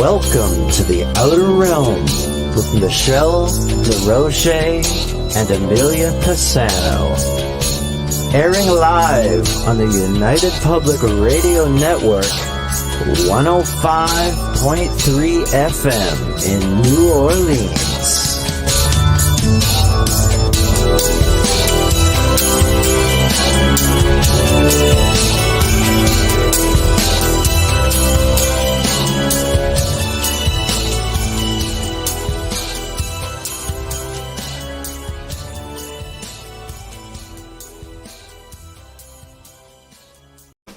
Welcome to the Outer Realm with Michelle DeRoche and Amelia Pisano. Airing live on the United Public Radio Network, 105.3 FM in New Orleans.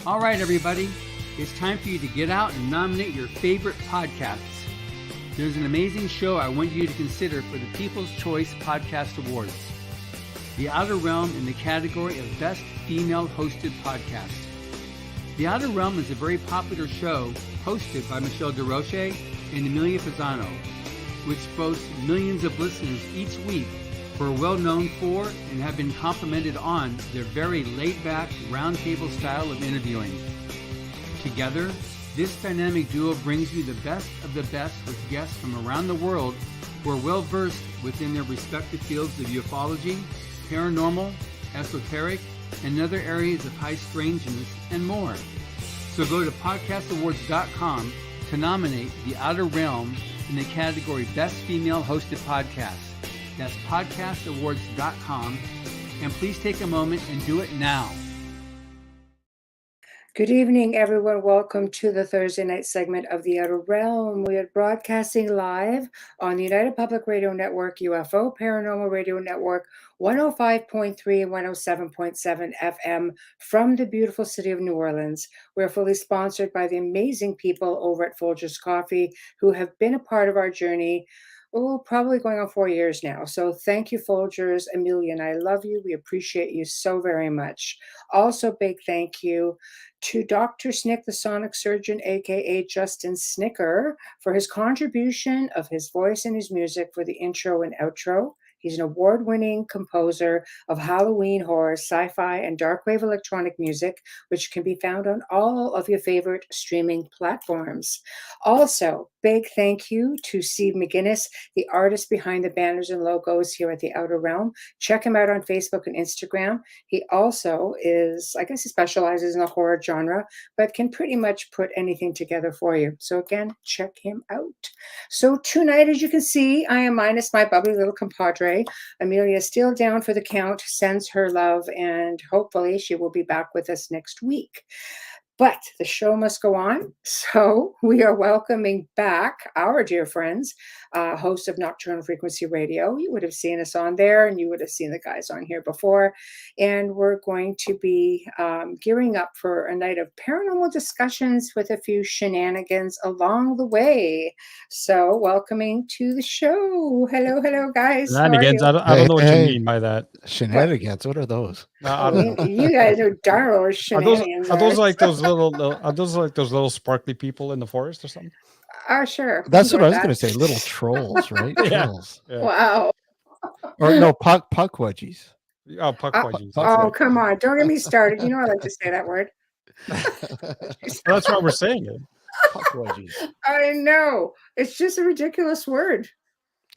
All right, everybody, it's time for you to get out and nominate your favorite podcasts. There's an amazing show I want you to consider for the People's Choice Podcast Awards. The Outer Realm in the category of Best Female Hosted Podcast. The Outer Realm is a very popular show hosted by Michelle DeRoche and Amelia Pisano, which boasts millions of listeners each week who are well known for and have been complimented on their very laid-back, roundtable style of interviewing. Together, this dynamic duo brings you the best of the best with guests from around the world who are well-versed within their respective fields of ufology, paranormal, esoteric, and other areas of high strangeness, and more. So go to podcastawards.com to nominate The Outer Realm in the category Best Female Hosted Podcast. That's podcastawards.com, and please take a moment and do it now. Good evening, everyone. Welcome to the Thursday night segment of The Outer Realm. We are broadcasting live on the United Public Radio Network, UFO Paranormal Radio Network, 105.3 and 107.7 FM from the beautiful city of New Orleans. We're fully sponsored by the amazing people over at Folgers Coffee who have been a part of our journey. Probably going on 4 years now. So thank you, Folgers. Amelia and I love you. We appreciate you so very much. Also, big thank you to Dr. Snick, the sonic surgeon, aka Justin Snicker, for his contribution of his voice and his music for the intro and outro. He's an award-winning composer of Halloween horror, sci-fi, and dark wave electronic music, which can be found on all of your favorite streaming platforms. Also, big thank you to Steve McGinnis, the artist behind the banners and logos here at the Outer Realm. Check him out on Facebook and Instagram. He also is, I guess he specializes in the horror genre, but can pretty much put anything together for you. So again, check him out. So tonight, as you can see, I am minus my bubbly little compadre. Amelia is still down for the count, sends her love, and hopefully she will be back with us next week. But the show must go on, so we are welcoming back our dear friends, host of Nocturnal Frequency Radio. You would have seen us on there, and you would have seen the guys on here before. And we're going to be gearing up for a night of paranormal discussions with a few shenanigans along the way. So welcoming to the show. Hello, guys. Shenanigans. I don't know what you mean by that. Shenanigans. What are those? You guys are darn or shenanigans. Are those like those little sparkly people in the forest or something? Sure. That's what I was going to say. Little trolls, right? Yeah. Trolls. Yeah. Wow. Or no, puckwudgies. Oh, puckwudgies. Oh, come on. Don't get me started. You know I like to say that word. That's why we're saying it. Puckwudgies. I know. It's just a ridiculous word.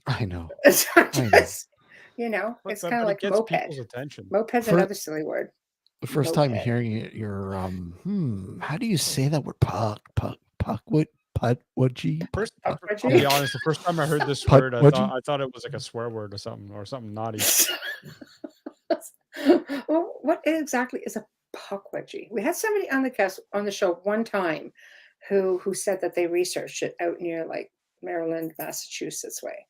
I know. It's I know. just, it's But kind of like it gets moped. people's attention. Moped's another silly word. The first time Moped. hearing it, you're how do you say that word? Puckwudgie? I'll be honest. The first time I heard this word, I thought it was like a swear word or something naughty. Well, what exactly is a puckwudgie? We had somebody on the show one time who said that they researched it out near like Maryland, Massachusetts way.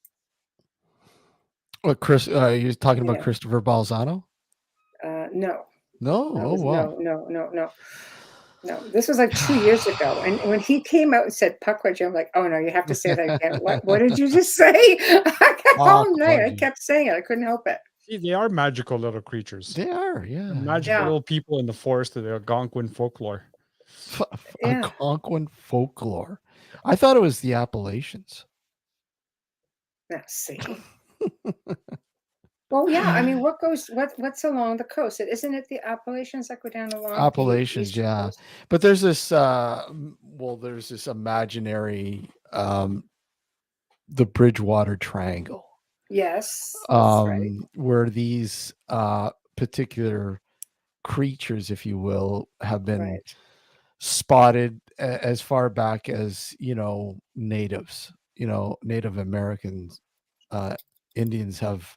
What, Chris? You're talking about Christopher Balzano? No. No. Wow. No. This was like 2 years ago, and when he came out and said puckwudgie, I'm like, oh no, you have to say that again. What did you just say? All night I kept saying it. I couldn't help it. See, they are magical little creatures. They are, yeah. Magical little people in the forest of the Algonquin folklore. Algonquin folklore. I thought it was the Appalachians. Let's see. Well, yeah. I mean, what's along the coast? Isn't it the Appalachians that go down along Appalachians? Yeah, coast? but there's this. There's this imaginary the Bridgewater Triangle. Yes, that's right. Where these particular creatures, if you will, have been Right. spotted as far back as, natives, Native Americans, Indians have.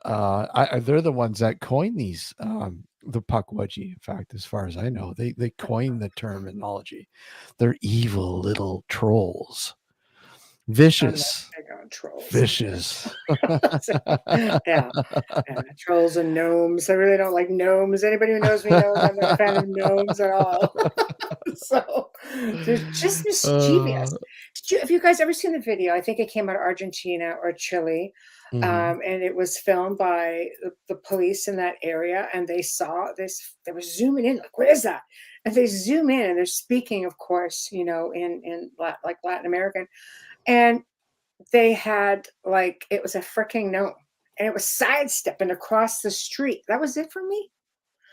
They're the ones that coined these. The Pukwudgie, in fact, as far as I know, they coined the terminology. They're evil little trolls, I'm not vicious, big on trolls. vicious. Yeah. Trolls and gnomes. I really don't like gnomes. Anybody who knows me knows I'm not a fan of gnomes at all. So they're just mischievous. Uh, Have you guys ever seen the video? I think it came out of Argentina or Chile. mhm. And it was filmed by the police in that area, and they saw this. They were zooming in, like, "What is that?" And they zoom in, and they're speaking, of course, like Latin American, and they had like it was a freaking gnome, and it was sidestepping across the street. That was it for me.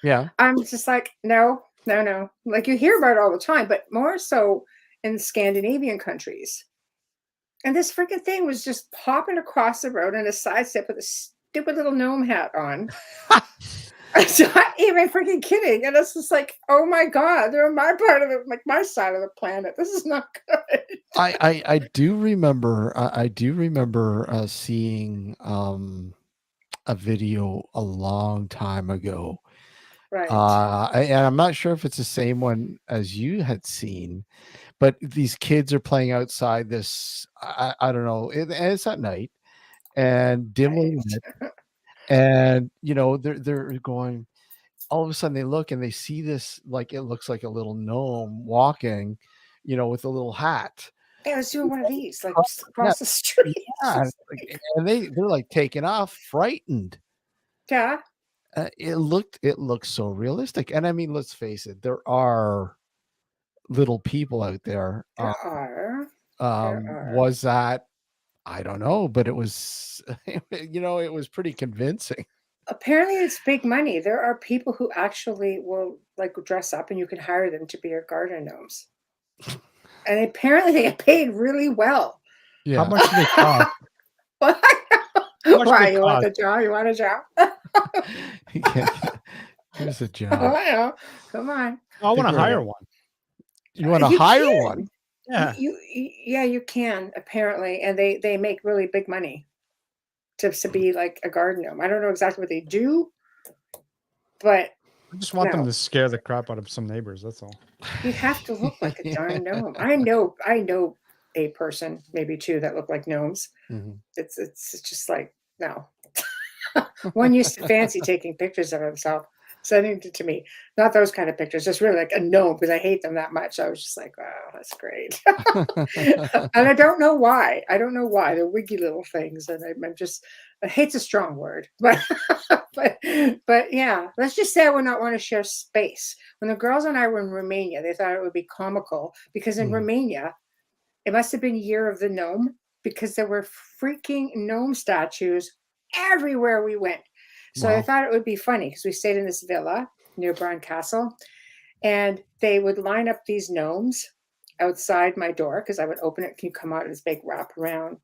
Yeah. I'm just like, no, no, no. Like you hear about it all the time, but more so in Scandinavian countries. And this freaking thing was just popping across the road in a sidestep with a stupid little gnome hat on. I'm not even freaking kidding. And it's just like, oh my God, they're on my part of it, like my side of the planet. This is not good. I do remember seeing a video a long time ago. Right. And I'm not sure if it's the same one as you had seen, but these kids are playing outside this. I don't know, and it's at night and dimly lit, Right. and they're going. All of a sudden, they look and they see this, like, it looks like a little gnome walking, with a little hat. Yeah, I was doing one of these, like just Yeah, across the street. It's yeah, just like, and they're like taking off, frightened. yeah, It looked so realistic, and I mean, let's face it, there are little people out there. there are. There are. Was that? I don't know, but it was, it was pretty convincing. Apparently, it's big money. There are people who actually will like dress up and you can hire them to be your garden gnomes. And apparently they get paid really well. How much do they cost? much Why they you want cost? the job? You want a job? Here's a I job. know. Come on. I want to we're- hire one. You want to You hire can. one? Yeah. Yeah, you can apparently, and they make really big money to be like a garden gnome. I don't know exactly what they do, but I just want them no. to scare the crap out of some neighbors. That's all. You have to look like a darn gnome. I know a person, maybe two, that look like gnomes. Mhm. It's just like, no. One used to fancy taking pictures of himself, sending it to me. Not those kind of pictures, just really like a gnome, because I hate them that much. I was just like, wow, that's great. And I don't know why. I don't know why. They're wiggy little things. And I'm just, hate's a strong word. But but yeah, let's just say I would not want to share space. When the girls and I were in Romania, they thought it would be comical because in Mhm. Romania, it must have been Year of the Gnome, because there were freaking gnome statues everywhere we went. So I Wow. thought it would be funny because we stayed in this villa near Bran Castle, and they would line up these gnomes outside my door because I would open it. Can you come out? This big wraparound,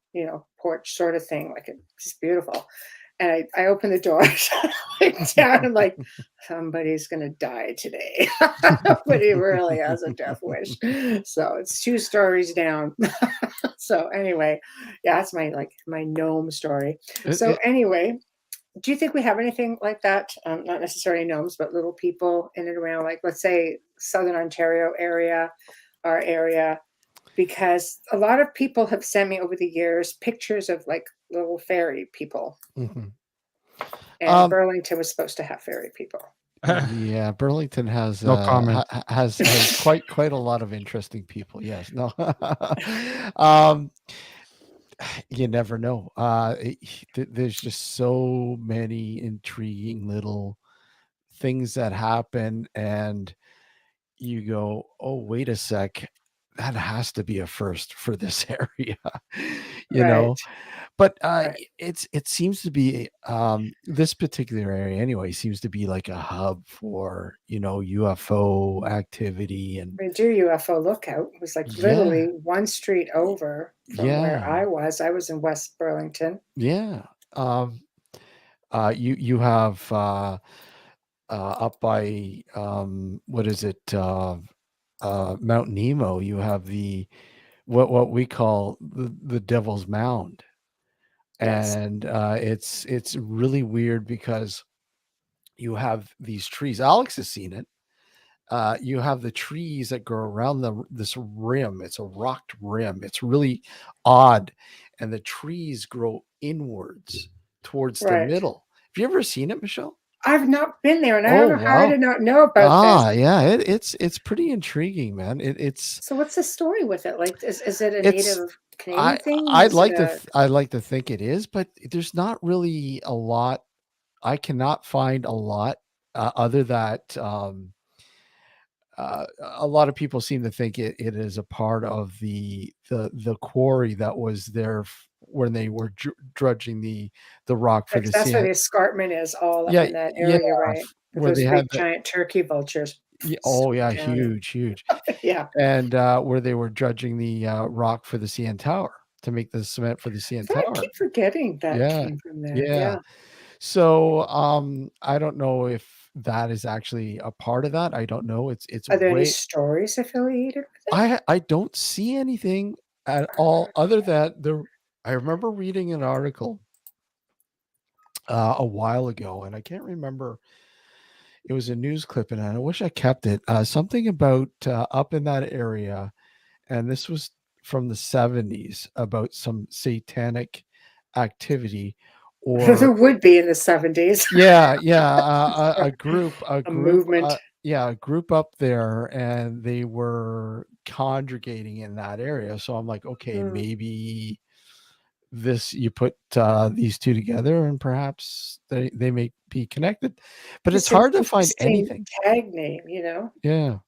porch sort of thing, like it's just beautiful. And I opened the door, like down, and like, somebody's gonna die today. But he really has a death wish. So it's 2 stories down. So anyway, yeah, that's my gnome story. It- So it- anyway, do you think we have anything like that? Not necessarily gnomes, but little people in and around, like let's say Southern Ontario area, our area, because a lot of people have sent me over the years pictures of like little fairy people. Mhm. And Burlington was supposed to have fairy people. Yeah, Burlington has No comment. has quite a lot of interesting people. Yes, no, you never know. There's just so many intriguing little things that happen, and you go, "Oh, wait a sec, that has to be a first for this area, you Right. know. But Right. it seems to be this particular area anyway seems to be like a hub for UFO activity and We do UFO Lookout. It was like yeah, literally one street over from where yeah, I was. I was in West Burlington. yeah. Um, you have up by what is it Mount Nemo? You have the what we call the Devil's Mound, Yes. and it's really weird because you have these trees. Alex has seen it. You have the trees that go around this rim. It's a rocked rim. It's really odd, and the trees grow inwards towards the Right. middle. Have you ever seen it, Michelle? I've not been there, and I Oh don't know how I wow! did not know about this. Yeah, it's pretty intriguing, man. So what's the story with it? Like, is it a It's native Canadian thing? I'd Is it like a I'd like to think it is, but there's not really a lot. I cannot find a lot other that a lot of people seem to think it is a part of the quarry that was there when they were drudging the rock for like, the that's where sea. the escarpment is all up Yeah, in that yeah, area, right? With where those they had big the giant turkey vultures oh yeah, swooping down and huge, huge, yeah. and where they were dredging the rock for the CN Tower to make the cement for the CN I Tower. keep forgetting that Yeah, came from there. yeah. Yeah. So I don't know if that is actually a part of that. I don't know. It's Are there any way stories affiliated with it? I don't see anything at all other than the I remember reading an article a while ago, and I can't remember. It was a news clip, and I wish I kept it. Something about up in that area, and this was from the 70s about some satanic activity, There or would be in the 70s. yeah, yeah, a A group, movement. yeah, a group up there, and they were congregating in that area. So I'm like, okay, Mm. maybe this you put these two together, and perhaps they may be connected, but it's Just an hard to find interesting anything. tag name, you know? Yeah,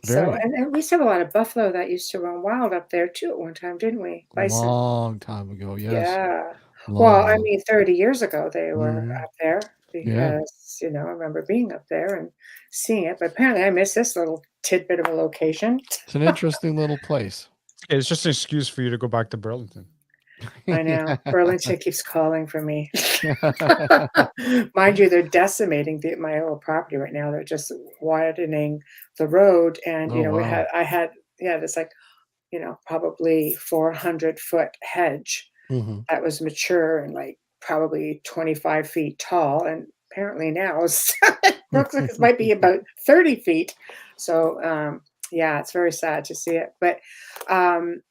So, very and we used to have a lot of buffalo that used to run wild up there too at one time, didn't we? Bison. long time ago. Yes, Yeah. Well, long, I long. mean, 30 years ago they were Mhm. up there Yeah, because, I remember being up there and seeing it, but apparently I missed this little tidbit of a location. it's an interesting little place. It's just an excuse for you to go back to Burlington. I know. Yeah. Burlington keeps calling for me. Mind you, they're decimating my old property right now. They're just widening the road, and Oh wow. I had this like probably 400-foot hedge Mhm. that was mature and like probably 25 feet tall, and apparently now it looks like it might be about 30 feet. So yeah, it's very sad to see it, but um,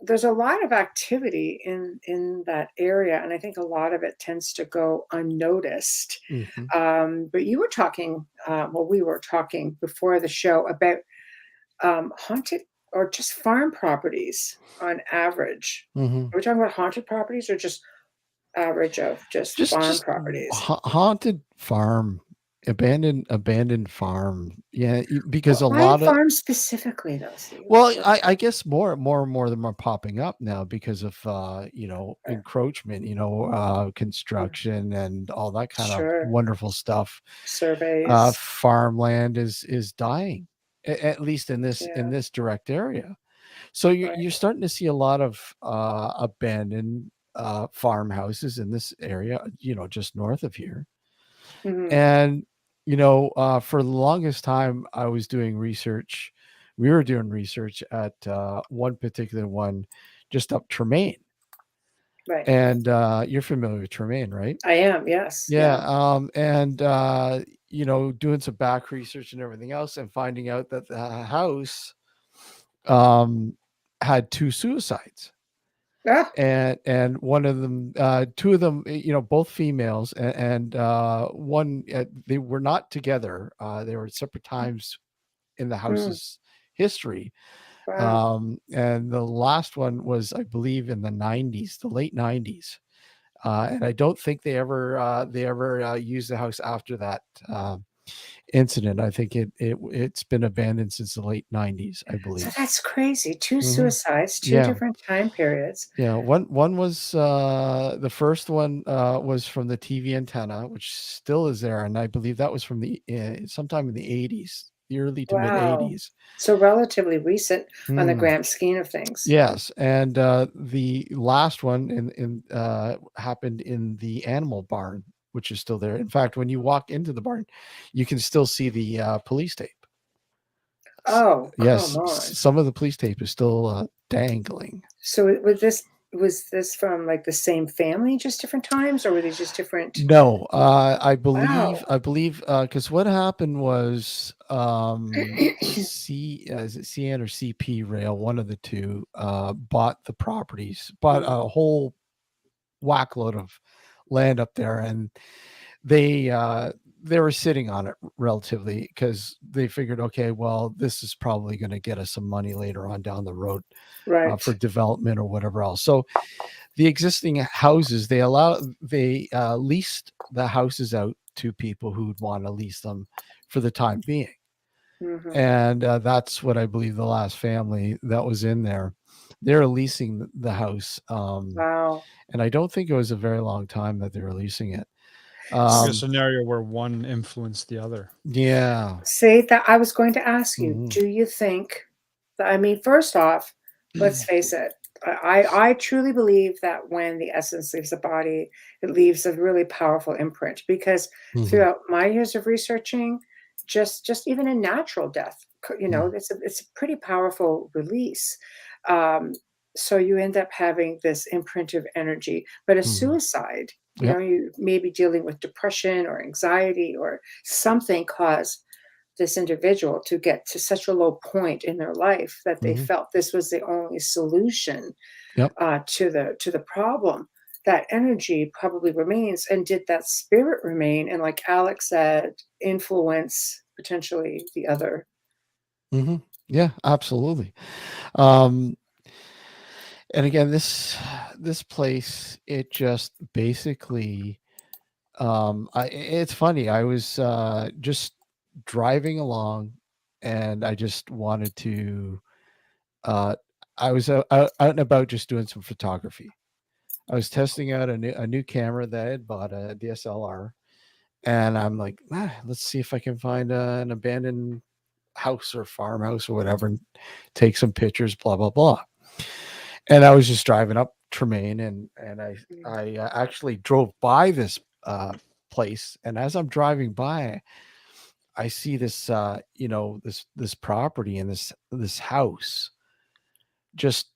there's a lot of activity in that area, and I think a lot of it tends to go unnoticed. Mhm. But you were talking, well, we were talking before the show about haunted or just farm properties on average. Mhm. Are we talking about haunted properties or just average of just farm Just properties? haunted farm, abandoned farm. Yeah, because Well, a why lot of farms specifically, though, Steve? well, I guess more and more of them are popping up now because of Uh, encroachment, construction and all that kind of Sure, wonderful stuff. surveys. Farmland is dying, at least in Yeah, this direct area. So right. you're starting to see a lot of abandoned farmhouses in this area, just north of here. Mhm. And for the longest time, I was doing research. We were doing research at one particular one, just up Tremaine. Right. And you're familiar with Tremaine, right? I am, yes, Yeah. yeah. And doing some back research and everything else, and finding out that the house um, had two suicides, Ah, and one of them, two of them, both females, and one, they were not together. They were at separate times in the mm, house's history. wow. And the last one was, I believe, in the 90s, the late 90s. And I don't think they ever used the house after that. incident. I think it's been abandoned since the late 90s, I So believe. that's crazy. 2 Mhm. suicides, 2 Yeah. different time periods. Yeah, one was the first one was from the TV antenna, which still is there, and I believe that was from the sometime in the 80s, the early to mid Wow. 80s. So relatively recent on the Hmm. grand scheme of things. Yes, and the last one happened in the animal barn, which is still there. In fact, when you walk into the barn, you can still see the police tape. Oh, come Yes, on. some of the police tape is still dangling. So was this from, like, the same family, just different times, or were these just different? No, Wow. I believe, because what happened was, is it CN or CP Rail, one of the two, bought the properties, bought Mm, a whole whack load of land up there, and they they were sitting on it relatively because they figured, okay, well, this is probably going to get us some money later on down the road right. for development or whatever else. So the existing houses, they leased the houses out to people who would want to lease them for the time being. Mhm. And that's what I believe the last family that was in there, they're leasing the house. Wow. And I don't think it was a very long time that they were leasing it. Like a Um, scenario where one influenced the other. yeah. See, that I was going to ask you, Mhm. do you think I mean, first off, let's face it, I truly believe that when the essence leaves the body, it leaves a really powerful imprint because Mhm. throughout my years of researching, just even in natural death, Mhm. it's a pretty powerful release. Um, so you end up having this imprint of energy. But a Mhm. suicide, Yep. you may be dealing with depression or anxiety or something caused this individual to get to such a low point in their life that they Mhm. felt this was the only solution Yep. to the problem. That energy probably remains, and did that spirit remain? And like Alex said, influence potentially the other. Mhm. Yeah, absolutely. Um, and again, this place, it just basically, it's funny. I was just driving along, and I just wanted to. Uh, I was out and about just doing some photography. I was testing out a new camera that I had bought, a DSLR, and I'm like, let's see if I can find an abandoned house or farmhouse or whatever, and take some pictures. Blah blah blah. And I was just driving up Tremaine, and Mm, I actually drove by this place, and as I'm driving by, I see this this property and this house just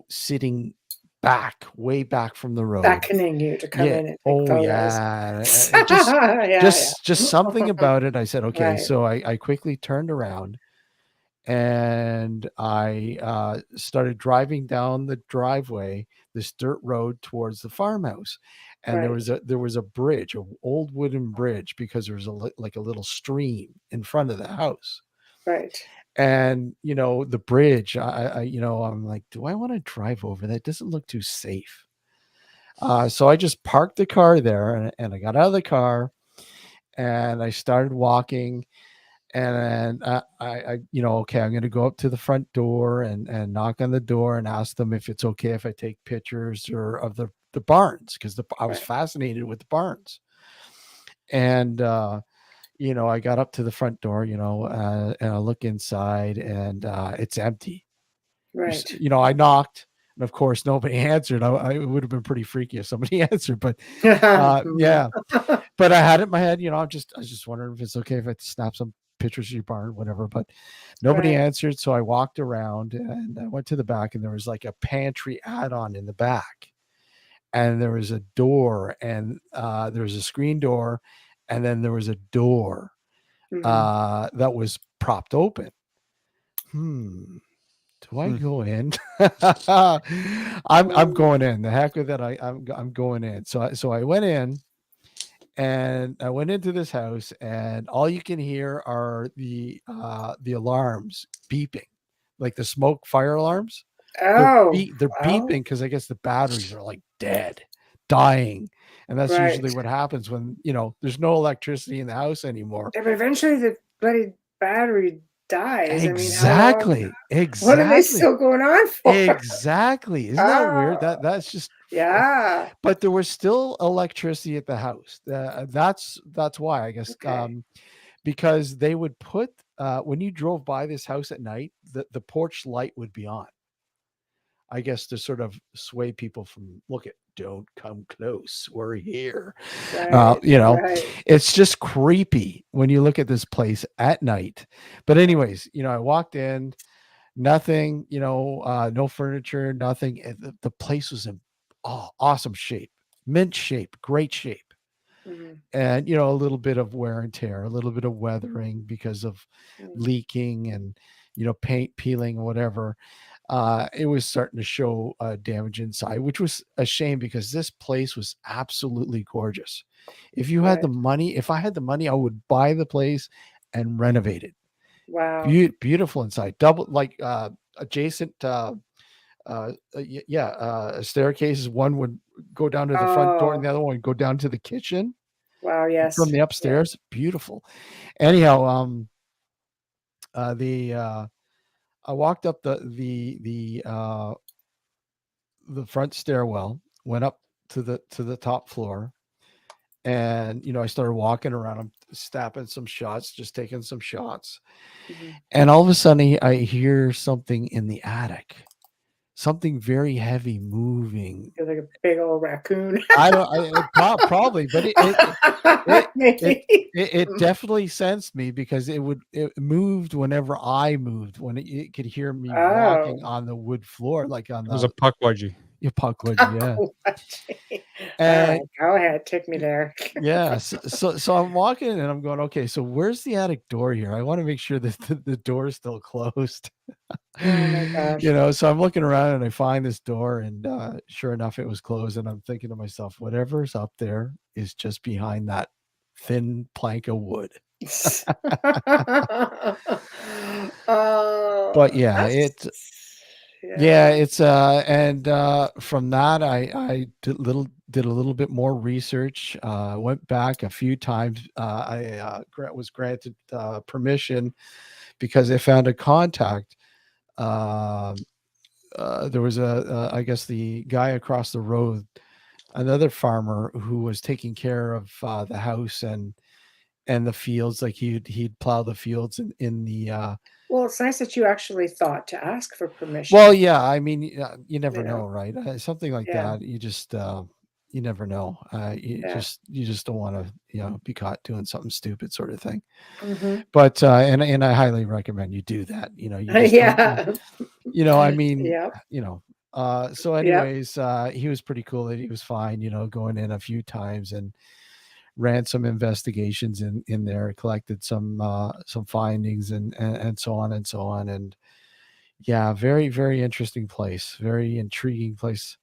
sitting back, way back from the road. beckoning you to come Yeah. in and take Oh photos. yeah. It just Yeah, yeah. just something about it. I said, okay. Right, So I quickly turned around, and I started driving down the driveway, this dirt road towards the farmhouse, and right, there was a bridge, an old wooden bridge, because there was like a little stream in front of the house. right. And the bridge, I'm like, do I want to drive over that? Doesn't look too safe. So I just parked the car there, and I got out of the car, and I started walking. And okay, I'm going to go up to the front door and knock on the door and ask them if it's okay if I take pictures or of the barns, because I was Right. fascinated with the barns. And I got up to the front door, and I look inside, and it's empty. Right. I knocked, and of course nobody answered. It would have been pretty freaky if somebody answered, but yeah. But I had it in my head, I was just wondering if it's okay if I snap some pictures of your barn, whatever. But nobody Right. answered, so I walked around, and I went to the back, and there was like a pantry add-on in the back, and there was a door, and there was a screen door, and then there was a door Mhm. that was propped open. Do I Hmm. go in? I'm Mm, going in. The heck with it. I'm going in. So I went in, and I went into this house, and all you can hear are the alarms beeping, like the fire alarms. oh, They're well, beeping because I guess the batteries are like dead, dying. And that's Right. usually what happens when, there's no electricity in the house anymore. Yeah, but eventually the bloody battery dies. I mean, how long? Exactly. What are they still going on for? Exactly. Isn't that weird? Oh, That's just yeah. but there was still electricity at the house. That's why, I guess, Okay. because they would put when you drove by this house at night, the porch light would be on. I guess to sort of sway people from don't come close. We're here. Right. Right. It's just creepy when you look at this place at night. But anyways, I walked in, nothing, no furniture, nothing. The place was in awesome shape, mint shape, great shape. Mhm. And, a little bit of wear and tear, a little bit of weathering because of leaking and, paint peeling or whatever. It was starting to show damage inside, which was a shame because this place was absolutely gorgeous. If you had the money, if I had the money, I would buy the place and renovate it. Wow. Beautiful inside, double adjacent staircases. One would go down to the front door and the other one would go down to the kitchen. Wow, yes. From the upstairs. Yeah. Beautiful. Anyhow, I walked up the front stairwell, went up to the top floor, and I started walking around. I'm snapping some shots, just taking some shots. Mm-hmm. And all of a sudden I hear something in the attic. Something very heavy moving. You're like a big old raccoon. Probably, but it definitely sensed me because it moved whenever I moved, when it could hear me walking on the wood floor, like on it was a pukwudgie. Yeah, pukwudgie, yeah. And go ahead, take me there. Yeah, so I'm walking and I'm going, okay, so where's the attic door here? I want to make sure that the door is still closed. Oh my gosh. So I'm looking around and I find this door, and sure enough, it was closed. And I'm thinking to myself, whatever's up there is just behind that thin plank of wood. But yeah, it's and from that I did a little bit more research. Went back a few times. I was granted permission because I found a contact. There was I guess the guy across the road, another farmer who was taking care of the house and the fields. Like he'd plow the fields in the well, it's nice that you actually thought to ask for permission. well, yeah, I mean, you never know, right? Something like that, you just you never know. You just don't want to be caught doing something stupid, sort of thing. Mm-hmm. But and I highly recommend you do that. You just I mean, so anyways, he was pretty cool that he was fine, going in a few times and ran some investigations in there, collected some findings and so on and so on. And yeah, very, very interesting place, very intriguing place.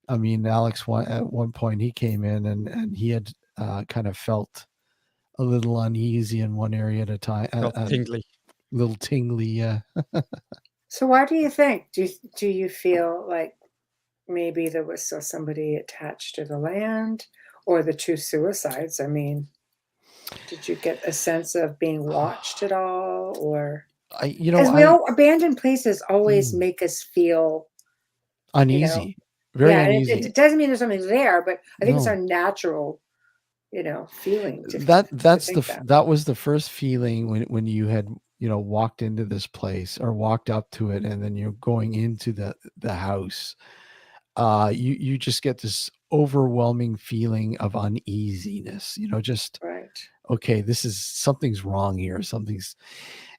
I mean, Alex, at one point he came in and he had kind of felt a little uneasy in one area at a time. Tingly. Little tingly, yeah. So why do you think? Do you feel like maybe there was still somebody attached to the land, or the two suicides? I mean, did you get a sense of being watched at all, or abandoned places always make us feel uneasy, very uneasy. It doesn't mean there's something there, but I think it's our natural, feeling. That was the first feeling when you had walked into this place or walked up to it, and then you're going into the house. You just get this overwhelming feeling of uneasiness, just right. Okay, something's wrong here.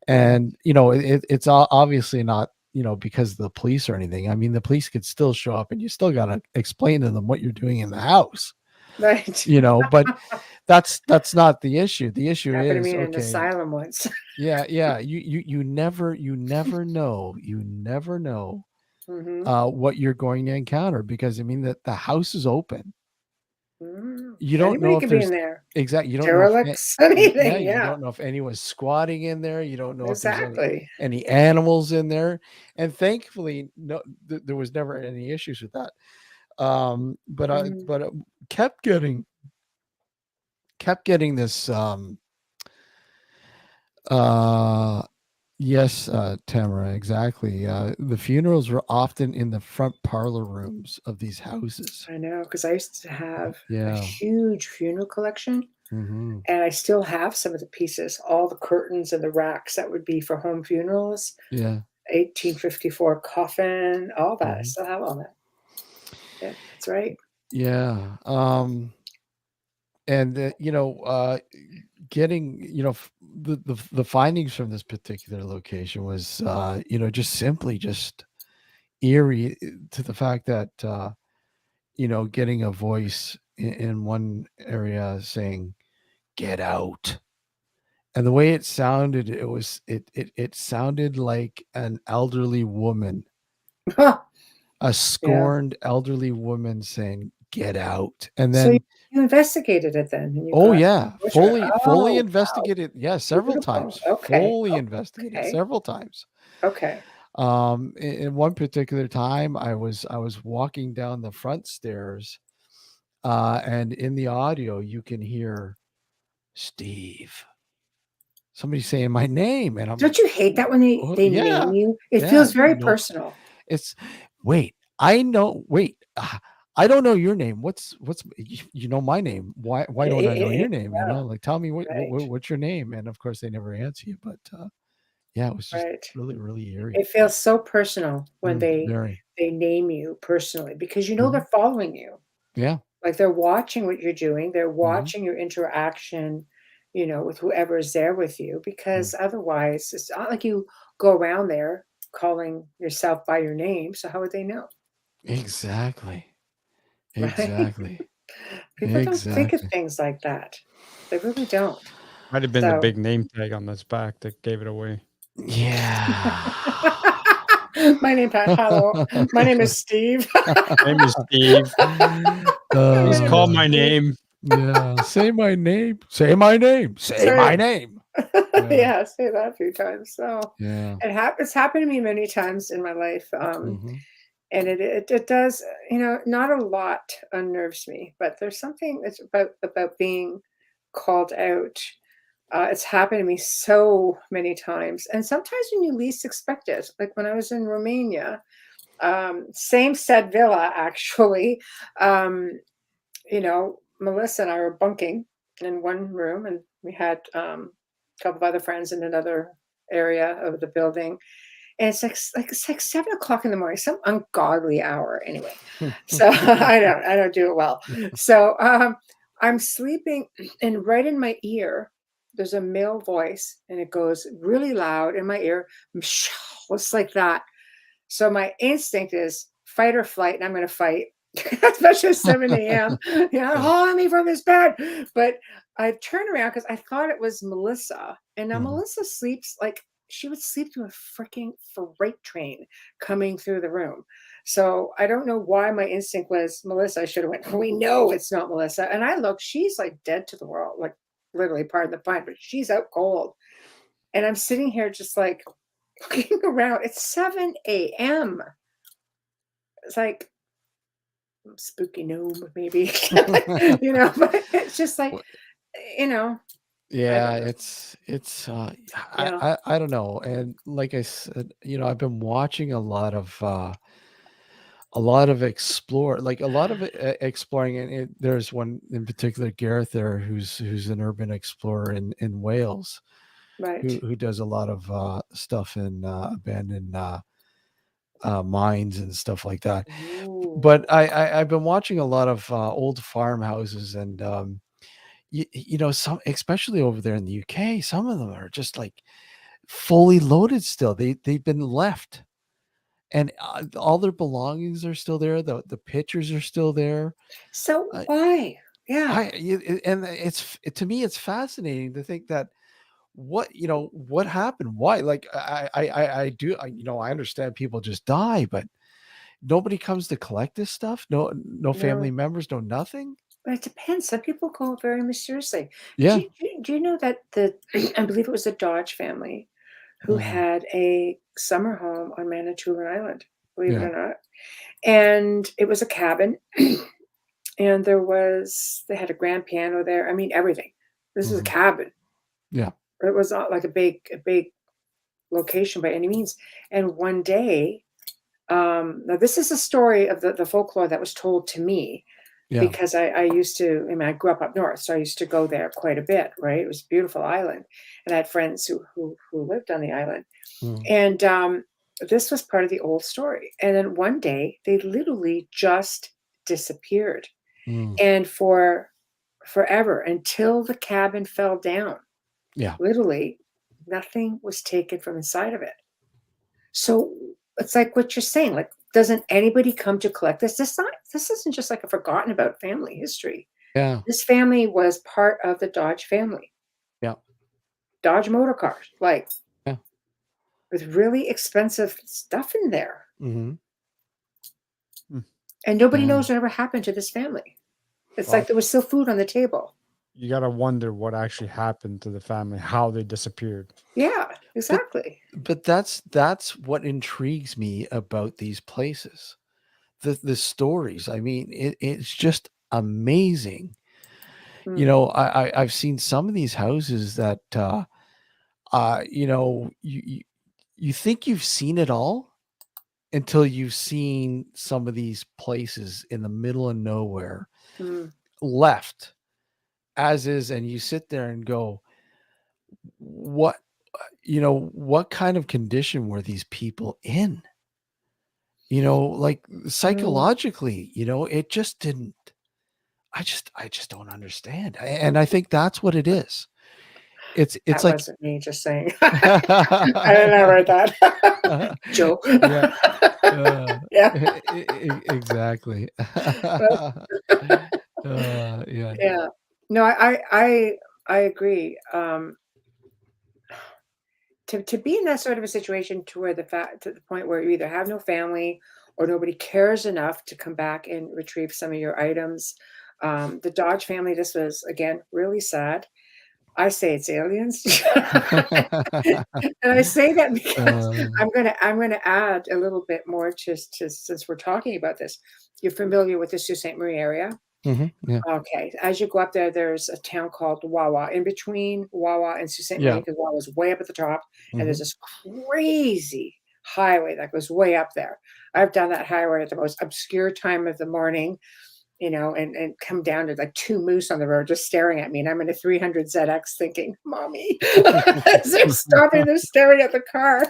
And it's obviously not, because of the police or anything. I mean, the police could still show up and you still got to explain to them what you're doing in the house. Right. But that's not the issue. The issue is an asylum once. Yeah. You never know. You never know what you're going to encounter, because I mean that the house is open. You don't know if there's there. Exactly. You don't derelicts, know anything. You don't know if anyone's squatting in there. You don't know if exactly there's any animals in there. And thankfully, no, there was never any issues with that. But kept getting this yes, Tamara, exactly. The funerals were often in the front parlor rooms of these houses. I know, because I used to have a Yeah. huge funeral collection, Mm-hmm. and I still have some of the pieces, all the curtains and the racks that would be for home funerals, Yeah. 1854 coffin, all that. I Mhm. still have all that. Yeah, that's right. Yeah. And getting the findings from this particular location was just simply just eerie to the fact that getting a voice in one area saying "get out," and the way it sounded, it sounded like an elderly woman, a Yeah. scorned elderly woman saying "get out," and So you then investigated it then, and you oh got yeah, butcher. fully Oh, investigated. Yeah, several beautiful. times. Okay. Fully Oh, investigated okay. several times. Okay. In one particular time, I was walking down the front stairs, and in the audio, you can hear Steve. Somebody saying my name, and I'm Don't like, you hate that when "Oh, they yeah, name you? It yeah, feels very no, personal. it's wait, I know, wait, I don't know your name. What's you know my name? Why don't I know your name? Yeah, Like tell me right, what's your name? And of course, they never answer you. But yeah, it was just right. really really eerie. It feels so personal when Very. they name you personally because you know Mhm. they're following you. Yeah. Like, they're watching what you're doing, they're Mhm. watching your interaction, with whoever is there with you, Mm. because otherwise, it's not like you go around there calling yourself by your name, so how would they know, Exactly. right? Exactly. People don't think of Exactly. things like that. They really don't. Might have been the So big name tag on this back that gave it away. Yeah. My name hello, my name is Steve. My name is Steve. My Just name is call Uh, my Steve. name. yeah. Say my name. Say my name. That's Say my right. name. Yeah. Yeah, say that a few times. So, Yeah. it's happened to me many times in my life, Mhm. and it does, not a lot unnerves me, but there's something that's about being called out. It's happened to me so many times, and sometimes when you least expect it. Like when I was in Romania, same said villa actually. Um, Melissa and I were bunking in one room, and we had a couple of other friends in another area of the building. And it's like 7 o'clock in the morning, some ungodly hour anyway. So I don't do it well. So I'm sleeping, and right in my ear, there's a male voice, and it goes really loud in my ear. Michelle, it's like that. So my instinct is fight or flight, and I'm going to fight, especially at 7 a.m. Yeah. Hauling me from his bed. But I turned around because I thought it was Melissa. And now Mhm. Melissa sleeps like she would sleep through a freaking freight train coming through the room. So I don't know why my instinct was Melissa. I should have went, we know it's not Melissa. And I look, she's like dead to the world, like literally pardon the pun, but she's out cold. And I'm sitting here just like looking around. It's 7 a.m. It's like spooky gnome, maybe, but it's just like, Wha- you know, I Yeah, don't know. it's I, Yeah. I don't know. And like I said, I've been watching a lot of explore like a lot of exploring, and there's one in particular, Gareth there, who's an urban explorer in Wales, who Right. who does a lot of stuff in abandoned mines and stuff like that. But Ooh. I've been watching a lot of old farmhouses, and some, especially over there in the UK, some of them are just like fully loaded still. They've been left, and all their belongings are still there. The pictures are still there. So Uh, why? Yeah. and to me, it's fascinating to think that what happened, why, like I do, I understand people just die, but nobody comes to collect this stuff. No family No, members, no nothing. but it depends. Some people go very mysteriously. Do Yeah. you, do you do you know that I believe it was the Dodge family who Mhm. had a summer home on Manitoulin Island, believe it Yeah. or not. And it was a cabin. and they had a grand piano there. I mean, everything. This is a Mhm. cabin. Yeah. It was not like a big location by any means. And one day, now this is a story of the folklore that was told to me Yeah. because I used to, I mean, I grew up north, so I used to go there quite a bit, right? It was a beautiful island. And I had friends who lived on the island. Mm. And this was part of the old story. And then one day they literally just disappeared. Mm. And for forever until the cabin fell down, Yeah. literally nothing was taken from inside of it. So it's like what you're saying, like, doesn't anybody come to collect this? This isn't just like a forgotten about family history. Yeah. This family was part of the Dodge family. Yeah. Dodge motor cars, like Yeah. with really expensive stuff in there. Mhm. And nobody Yeah. knows what ever happened to this family. It's Well, like there was still food on the table. you gotta wonder what actually happened to the family, how they disappeared. Yeah, exactly. But that's what intrigues me about these places. The stories. I mean, it's just amazing. You Mm, know, I've seen some of these houses that you know, you think you've seen it all until you've seen some of these places in the middle of nowhere mm, left as is, and you sit there and go, what, what kind of condition were these people in? Like mm. psychologically, it just didn't. I just don't understand, and I think that's what it is. It's That like, wasn't me just saying. I don't know about that. Joke. yeah, Yeah. exactly. Yeah, Yeah. No, I agree. To be in that sort of a situation to where to the point where you either have no family or nobody cares enough to come back and retrieve some of your items. The Dodge family, this was again really sad. I say it's aliens. And I say that because uh, I'm gonna add a little bit more to since we're talking about this. You're familiar with the Sault Ste. Marie area? yeah, Okay. As you go up there, there's a town called Wawa. In between Wawa and Sault Ste. Marie, yeah, because Wawa's way up at the top, and there's mhm, this crazy highway that goes way up there. I've done that highway at the most obscure time of the morning, and come down to like two moose on the road just staring at me. And I'm in a 300 ZX thinking, Mommy, as they're stopping, they're staring at the car.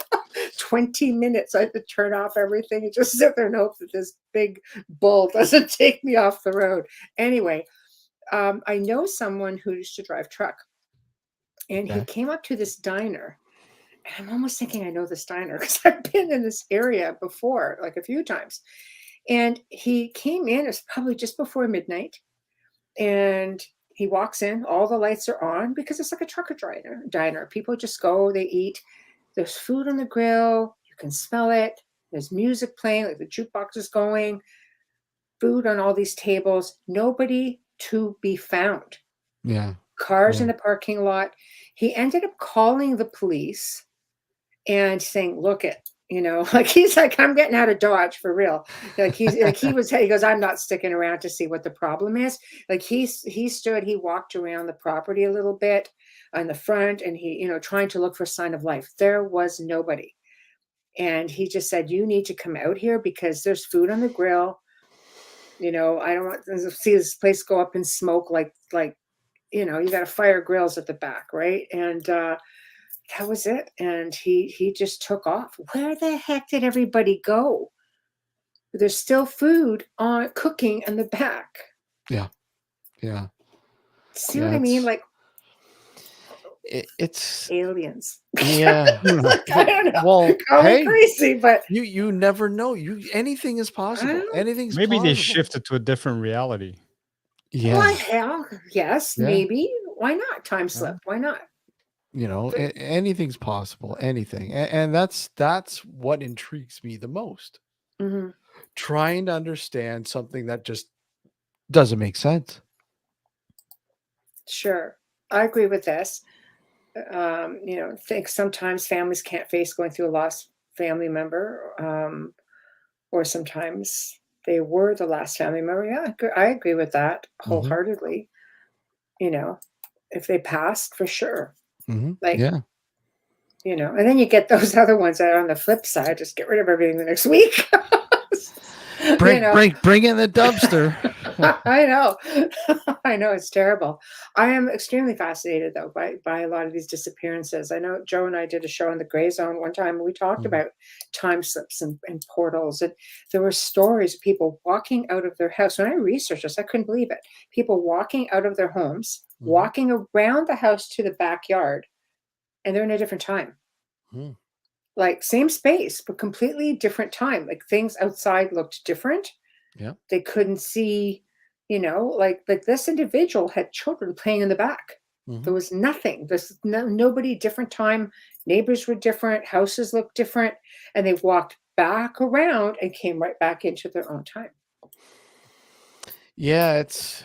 20 minutes. I had to turn off everything and just sit there and hope that this big bull doesn't take me off the road. Anyway, I know someone who used to drive truck, and he okay, came up to this diner. And I'm almost thinking I know this diner because I've been in this area before, like a few times. And he came in, it's probably just before midnight, and he walks in, all the lights are on because it's like a trucker diner. People just go, they eat. There's food on the grill, you can smell it. There's music playing, like the jukebox is going, food on all these tables, nobody to be found. yeah, Cars yeah, in the parking lot. He ended up calling the police and saying, "Look it," like he's like, "I'm getting out of Dodge for real." Like he goes, "I'm not sticking around to see what the problem is." Like he walked around the property a little bit on the front, and he, trying to look for a sign of life. There was nobody, and he just said, "You need to come out here because there's food on the grill." I don't want to see this place go up in smoke like you got to fire grills at the back, right? And that was it. And he just took off. Where the heck did everybody go? There's still food on cooking in the back. yeah, yeah, See what yeah. I mean? Like It's aliens. yeah. Like, I don't know. Well, Call me hey, crazy, but you never know. Anything is I possible. don't know. Anything's Maybe they possible. shifted to a different reality. Why Yeah, hell? Yes, yeah. maybe. Why not? Time Yeah. slip. Why not? Anything's possible. Anything, and that's what intrigues me the most. Hmm. Trying to understand something that just doesn't make sense. Sure. I agree with this. Think sometimes families can't face going through a lost family member, or sometimes they were the last family member. Yeah, I agree with that wholeheartedly. You know, if they passed, for sure. Like, Yeah. you know, and then you get those other ones that are on the flip side, just get rid of everything the next week. Bring You know. bring in the dumpster. I know. I know, it's terrible. I am extremely fascinated though by a lot of these disappearances. I know Joe and I did a show on the Gray Zone one time, and we talked about time slips and portals, and there were stories of people walking out of their house. When I researched this, I couldn't believe it. People walking out of their homes, walking around the house to the backyard, and they're in a different time. Like same space, but completely different time. Like things outside looked different. Yeah. They couldn't see, you know, like this individual had children playing in the back. There was nothing. There's nobody, different time. Neighbors were different. Houses looked different. And they walked back around and came right back into their own time. Yeah, it's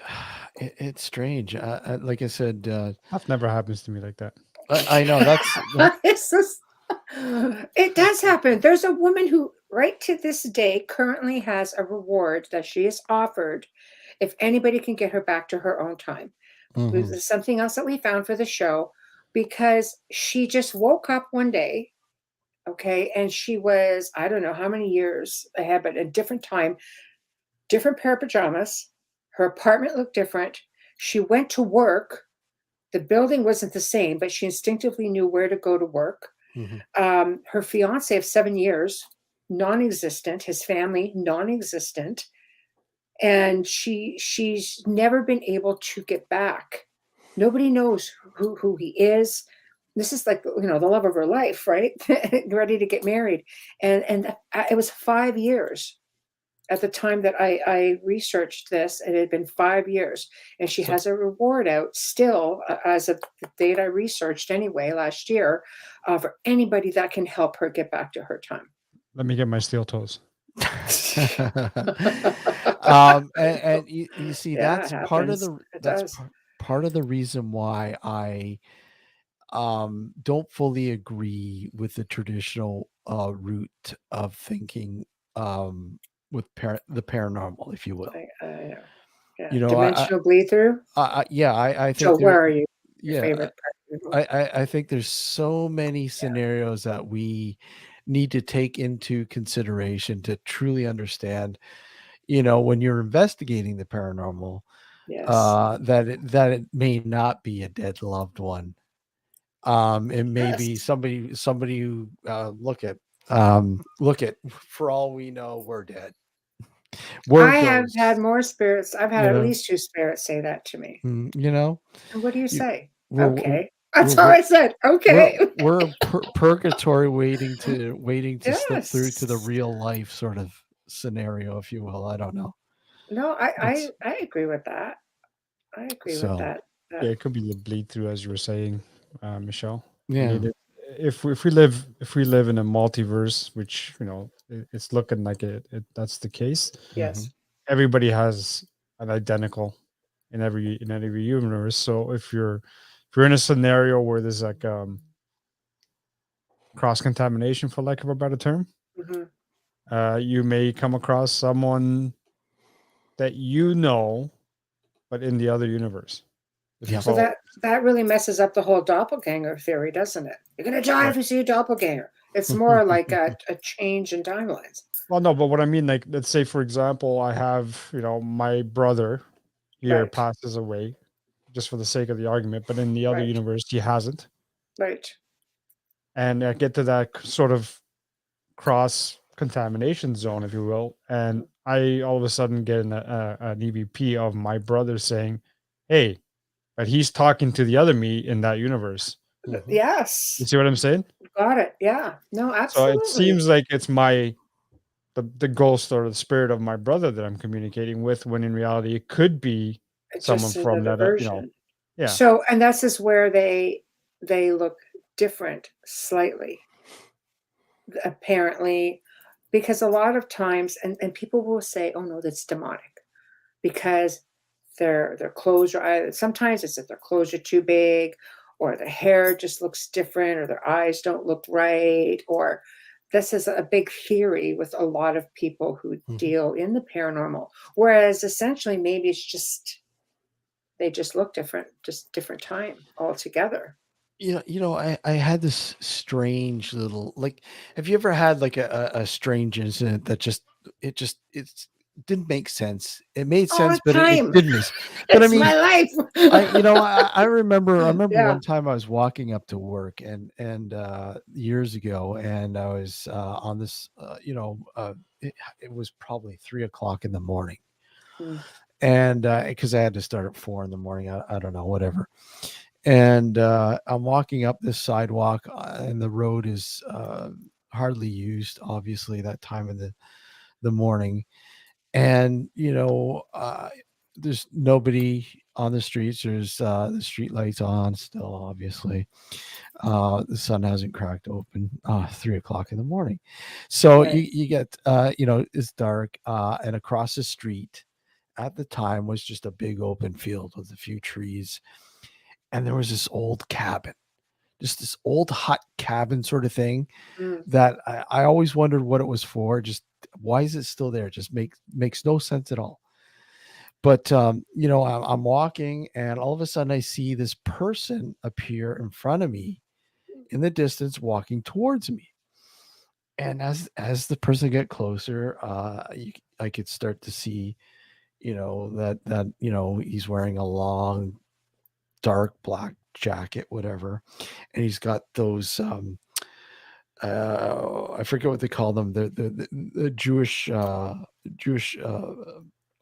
strange. Like I said, That never happens to me like that. I know that's It's just, it does happen. There's a woman who, right to this day, currently has a reward that she is offered if anybody can get her back to her own time. This is something else that we found for the show, because she just woke up one day, okay, and she was, I don't know how many years ahead, but a different time, different pair of pajamas. Her apartment looked different. She went to work. The building wasn't the same, but she instinctively knew where to go to work. Her fiance of 7 years, non-existent. His family, non-existent. And she's never been able to get back. Nobody knows who he is. This is like, you know, the love of her life, right? Ready to get married. And it was 5 years at the time that I researched this. It had been 5 years, and she has a reward out still, as of the date I researched anyway, last year, for anybody that can help her get back to her time. Let me get my steel toes. And you see, Yeah, that's it part of happens. the It that's does. part of the reason why I don't fully agree with the traditional route of thinking with the paranormal, if you will. I know. Yeah. You know, Dimensional bleed through. yeah, I So think where are you? Your yeah, favorite part of the movie? I think there's so many scenarios that we need to take into consideration to truly understand, you know, when you're investigating the paranormal, Yes. that it may not be a dead loved one. It may be Yes. somebody who look at for all we know, we're dead. We're I have had ghosts, more spirits. I've had you at know. least 2 spirits say that to me. You know, And what do you you, say? we're Okay. That's all we're I said. Okay. we're in purgatory, waiting to slip through to the Yes. real life sort of scenario, if you will. I don't know. No, It's I agree with that. I agree with so that. Yeah, it could be the bleed through, as you were saying, Michelle. I yeah. mean, if we live in a multiverse, which, you know, it's looking like that's the case. Yes. Everybody has an identical in every universe. So if you're in a scenario where there's like cross contamination, for lack of a better term, you may come across someone that you know, but in the other universe. Yeah. So that really messes up the whole doppelganger theory, doesn't it? You're gonna die if you see a doppelganger. It's more like a change in timelines. Well, no, but what I mean, like, let's say, for example, I have, you know, my brother here Right. passes away, just for the sake of the argument, but in the other Right. universe, he hasn't. Right. And I get to that sort of cross contamination zone, if you will, and I all of a sudden get an EVP of my brother saying, "Hey, but he's talking to the other me in that universe." Yes. You see what I'm saying? Got it. Yeah. No, So absolutely. it seems like it's the ghost or the spirit of my brother that I'm communicating with, when in reality it could be It's someone just from another that, you know, version. yeah. So, and this is where they look different slightly, apparently, because a lot of times, and people will say, "Oh no, that's demonic," because their clothes are, sometimes it's that their clothes are too big, or the hair just looks different, or their eyes don't look right, or this is a big theory with a lot of people who Mhm. deal in the paranormal, whereas essentially maybe it's just they just look different, just different time altogether. I had this strange little like. Have you ever had like a strange incident that just didn't make sense? It made All sense, the but it time. didn't make. But I It's mean, my life. I remember Yeah. one time I was walking up to work and years ago, and I was on this it was probably 3 o'clock in the morning, Mm, and because I had to start at 4 in the morning, I don't know, whatever. And I'm walking up this sidewalk, and the road is hardly used, obviously, that time of the morning. And there's nobody on the streets. There's the street lights on still, obviously. The sun hasn't cracked open. 3 o'clock in the morning, so right. you get it's dark, and across the street at the time was just a big open field with a few trees, and there was this old cabin, just this old hut cabin sort of thing Mm, that I always wondered what it was for. Just why is it still there? Just makes no sense at all. But I'm walking, and all of a sudden I see this person appear in front of me in the distance, walking towards me. And as the person get closer, I could start to see, that he's wearing a long dark black jacket, whatever, and he's got those I forget what they call them. The Jewish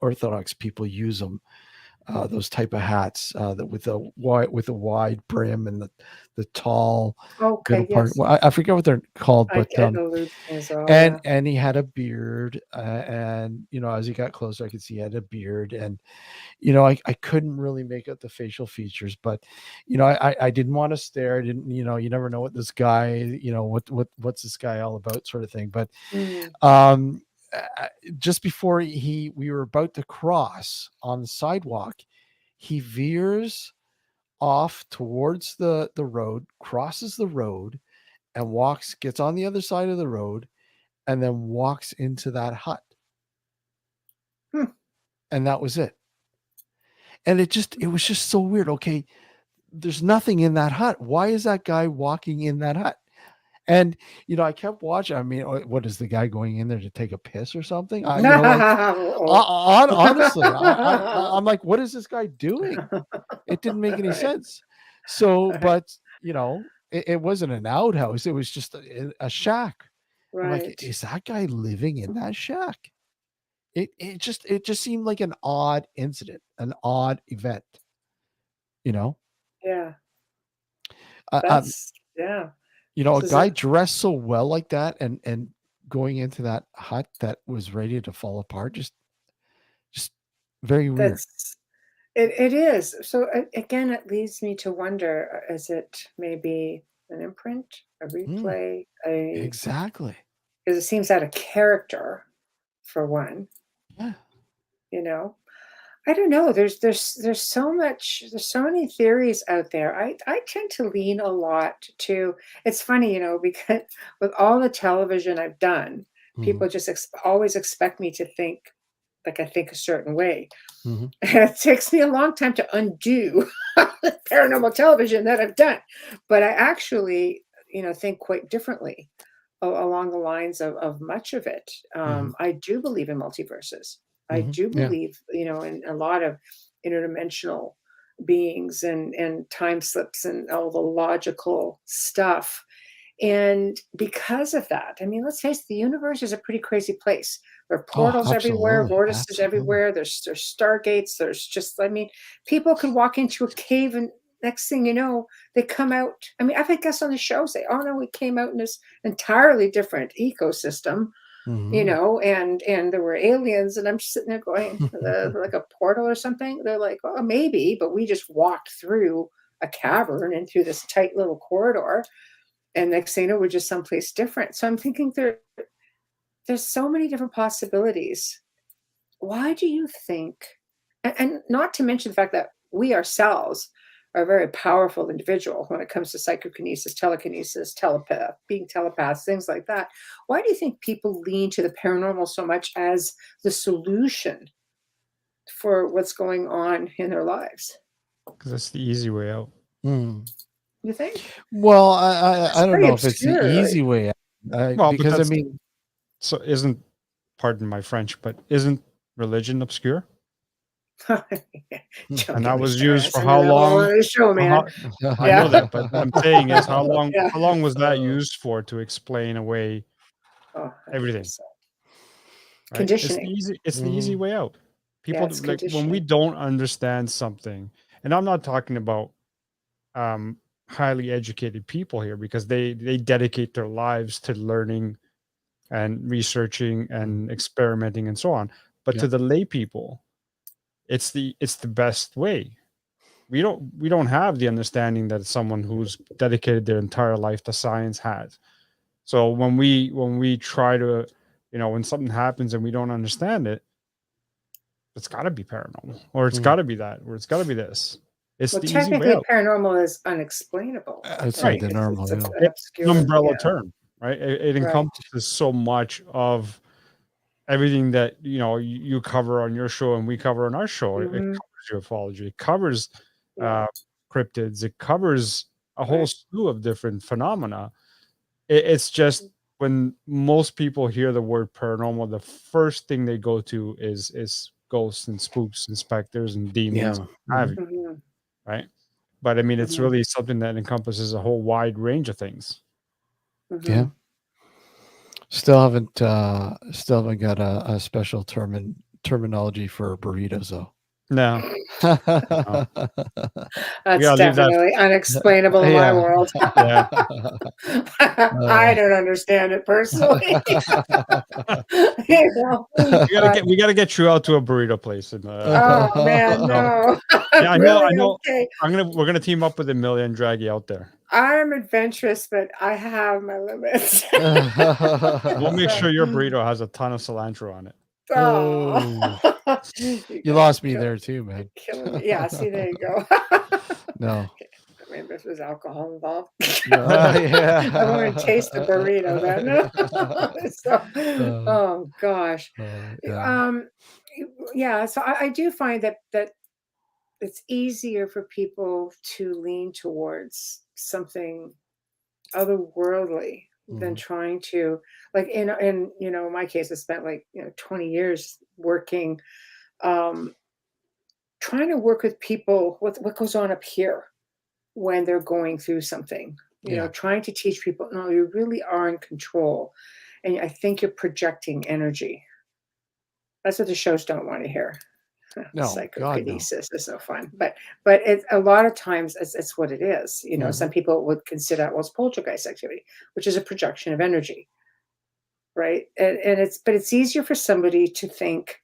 Orthodox people use them. Those type of hats that with a wide brim and the tall middle okay, part. yes. Well, I forget what they're called, I but get eludes me as well, and yeah. and he had a beard, and as he got closer, I could see he had a beard, and I couldn't really make out the facial features, but I didn't want to stare. I didn't, you never know what this guy, what's this guy all about, sort of thing. But Mm, um, just before we were about to cross on the sidewalk, he veers off towards the road, crosses the road, and gets on the other side of the road, and then walks into that hut, hmm, and that was it. And it was just so weird. Okay, there's nothing in that hut. Why is that guy walking in that hut? And I kept watching. I mean, what is the guy going in there to take a piss or something? Like Oh. honestly, I'm like, what is this guy doing? It didn't make any Right, sense. So, right, but it wasn't an outhouse. It was just a shack. I'm like, right. is that guy living in that shack? It just seemed like an odd incident, an odd event. You know, Yeah, uh, um, that's yeah. a This is a guy dressed so well like that, and going into that hut that was ready to fall apart, just very weird. that's it is. So, again, it leads me to wonder, is it maybe an imprint, a Mm, replay, a exactly. 'cause it seems out of character, for one, Yeah. you know? I don't know. There's so many theories out there. I tend to lean a lot to it's funny, because with all the television I've done, Mhm, people just always expect me to think like I think a certain way. mhm, It takes me a long time to undo the paranormal television that I've done, but I actually, think quite differently along the lines of much of it. mhm, I do believe in multiverses. I mhm. do Yeah. believe, in a lot of interdimensional beings and time slips and all the logical stuff. And because of that, I mean, let's face it, the universe is a pretty crazy place. There are Oh, portals everywhere, absolutely, vortices absolutely. everywhere. There's stargates. There's just, I mean, people can walk into a cave and next thing you know, they come out. I mean, I've had guests on the show say, "Oh no, we came out in this entirely different ecosystem," Mhm. and there were aliens, and I'm just sitting there going, like a portal or something. They're like, "Oh, maybe," but we just walked through a cavern and through this tight little corridor and next thing you know, we're just someplace different. So I'm thinking there's so many different possibilities. Why do you think, and not to mention the fact that we ourselves are a very powerful individual when it comes to psychokinesis, telekinesis, telepath, being telepaths, things like that. Why do you think people lean to the paranormal so much as the solution for what's going on in their lives? Because that's the easy way out. Mm. You think? Well, It's I don't pretty know if it's the obscure, easy way out, Well, but because I that's mean, so isn't, pardon my French, but isn't religion obscure? Don't And get that me was started. used That's for how another whole long? other show, For man. how- I Yeah. know that, but what I'm saying is how long Yeah. how long was that used for to explain away Oh, everything? 100%. Right? It's the Conditioning. easy way out. People Yeah, it's like when we conditioning. don't understand something, and I'm not talking about highly educated people here, because they dedicate their lives to learning and researching and experimenting and so on. But Yeah. to the lay people, it's the best way. We don't have the understanding that someone who's dedicated their entire life to science has. So when we try to, when something happens and we don't understand it, it's got to be paranormal, or it's Mm. got to be that, or it's got to be this. It's Well, the easy way technically, out. paranormal is unexplainable. Outside Right. the normal, It's yeah. an It's obscure, an umbrella yeah. term, right? It Right. encompasses so much of everything that you cover on your show and we cover on our show. It Mhm. covers ufology, it covers Yeah. cryptids, it covers a whole Right. slew of different phenomena. It's just when most people hear the word paranormal, the first thing they go to is ghosts and spooks and specters and demons, Yeah. what have you, Mhm. right? But I mean, it's Mhm. really something that encompasses a whole wide range of things. Yeah. Mhm. Still haven't got a special terminology for burritos though. No, That's gotta leave that- definitely unexplainable in my Yeah. world. yeah. I don't understand it personally. You know, but- We gotta get you out to a burrito place. And, oh man, no. yeah, I know. Really? Okay. We're gonna team up with Amelia and drag you out there. I'm adventurous, but I have my limits. We'll make So- sure your burrito has a ton of cilantro on it. Oh. You lost me there too, man. Killing me. Yeah, see, there you go. No. Maybe if there's alcohol involved. Yeah. I want to taste the burrito then. So, oh gosh. Yeah. Yeah, so I do find that it's easier for people to lean towards something otherworldly than trying to, like in my case, I spent 20 years working, trying to work with people with what goes on up here when they're going through something, Yeah. trying to teach people, no, you really are in control. And I think you're projecting energy. That's what the shows don't want to hear. No, God, no. Psychokinesis is so fun, but it's a lot of times it's what it is. Some people would consider it's poltergeist activity, which is a projection of energy, right? And it's easier for somebody to think,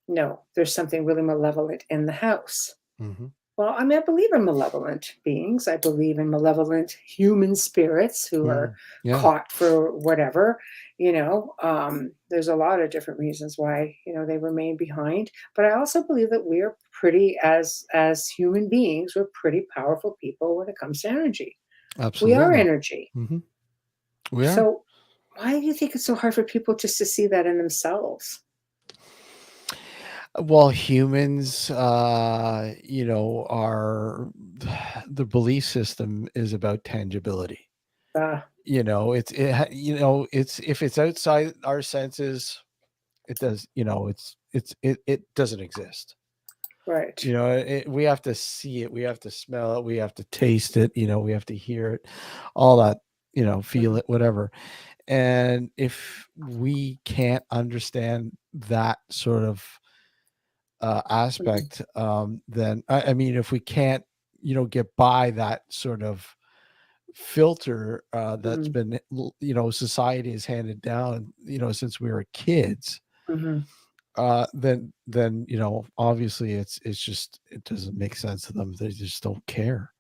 no, there's something really malevolent in the house. Mhm. Well, I mean, I believe in malevolent beings. I believe in malevolent human spirits who are Yeah. caught for whatever. There's a lot of different reasons why they remain behind. But I also believe that we are pretty, as human beings, we're pretty powerful people when it comes to energy. Absolutely. We are energy. Mhm. We are. So why do you think it's so hard for people just to see that in themselves? Well, humans, are the belief system is about tangibility. It's if it's outside our senses, it does. It doesn't exist. Right. We have to see it, we have to smell it, we have to taste it. We have to hear it, all that. Feel it, whatever. And if we can't understand that sort of aspect, then I mean, if we can't get by that sort of filter that's been society has handed down since we were kids, Mhm. then obviously it doesn't make sense to them. They just don't care.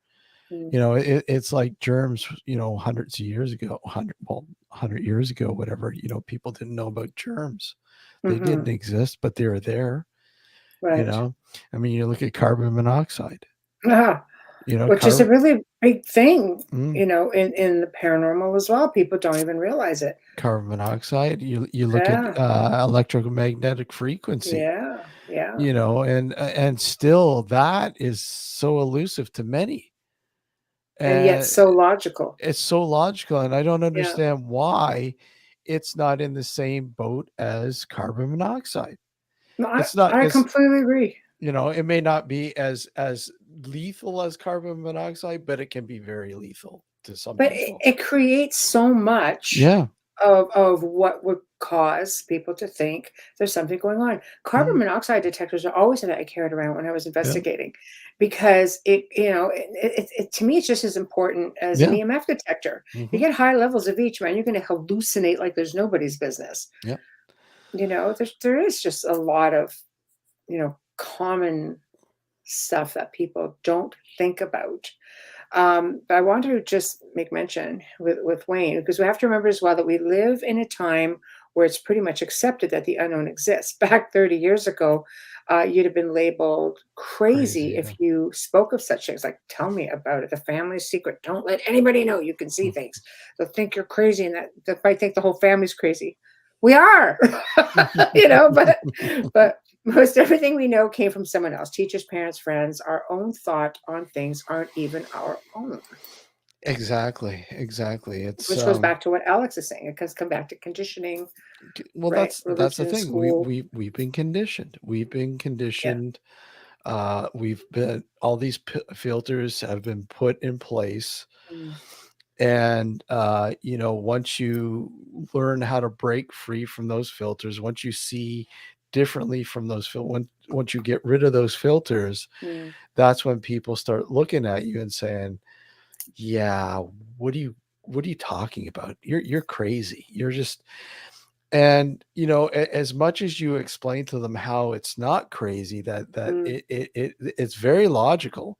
Mm. It's like germs, hundreds of years ago, 100 years ago, whatever. People didn't know about germs. They didn't Mhm. exist, but they were there. Right. I mean, you look at carbon monoxide. Ah, You know, which is a carbon. really big thing, Mm, in the paranormal as well. People don't even realize it. carbon monoxide. You look at Yeah, electromagnetic frequency. yeah, yeah. You know, and still that is so elusive to many. And yet And so logical. it's so logical, and I don't Yeah. understand why it's not in the same boat as carbon monoxide. No, It's not. I It's completely agree. you know, it may not be as lethal as carbon monoxide, but it can be very lethal to some But it, people. it creates so much Yeah. of what would cause people to think there's something going on. Carbon Mhm. monoxide detectors are always something I carried around when I was Yeah. investigating, because to me, it's just as important as an Yeah. EMF detector. You Mhm. get high levels of each, man, you're going to hallucinate like there's nobody's business. Yeah. There is just a lot of common stuff that people don't think about. But I want to just make mention with Wayne, because we have to remember as well that we live in a time where it's pretty much accepted that the unknown exists. Back 30 years ago, you'd have been labeled crazy Crazy. if Yeah. you spoke of such things. Like, tell me about it. The family secret. Don't let anybody know you can see Mm. things. They'll think you're crazy, and that they might think the whole family's crazy. We are, but most everything we know came from someone else, teachers, parents, friends. Our own thought on things aren't even our own, Exactly. Exactly. It's which goes back to what Alex is saying. It can come back to conditioning, well, right? that's the Religion, thing. school. We've been conditioned. We've been Yeah. conditioned. We've been all these filters have been put in place. Mm, And you know, once you learn how to break free from those filters, once you see differently from those once you get rid of those filters, mm, that's when people start looking at you and saying, yeah, what are you talking about? You're crazy. You're just. And you know, as much as you explain to them how it's not crazy, that mm, it's very logical.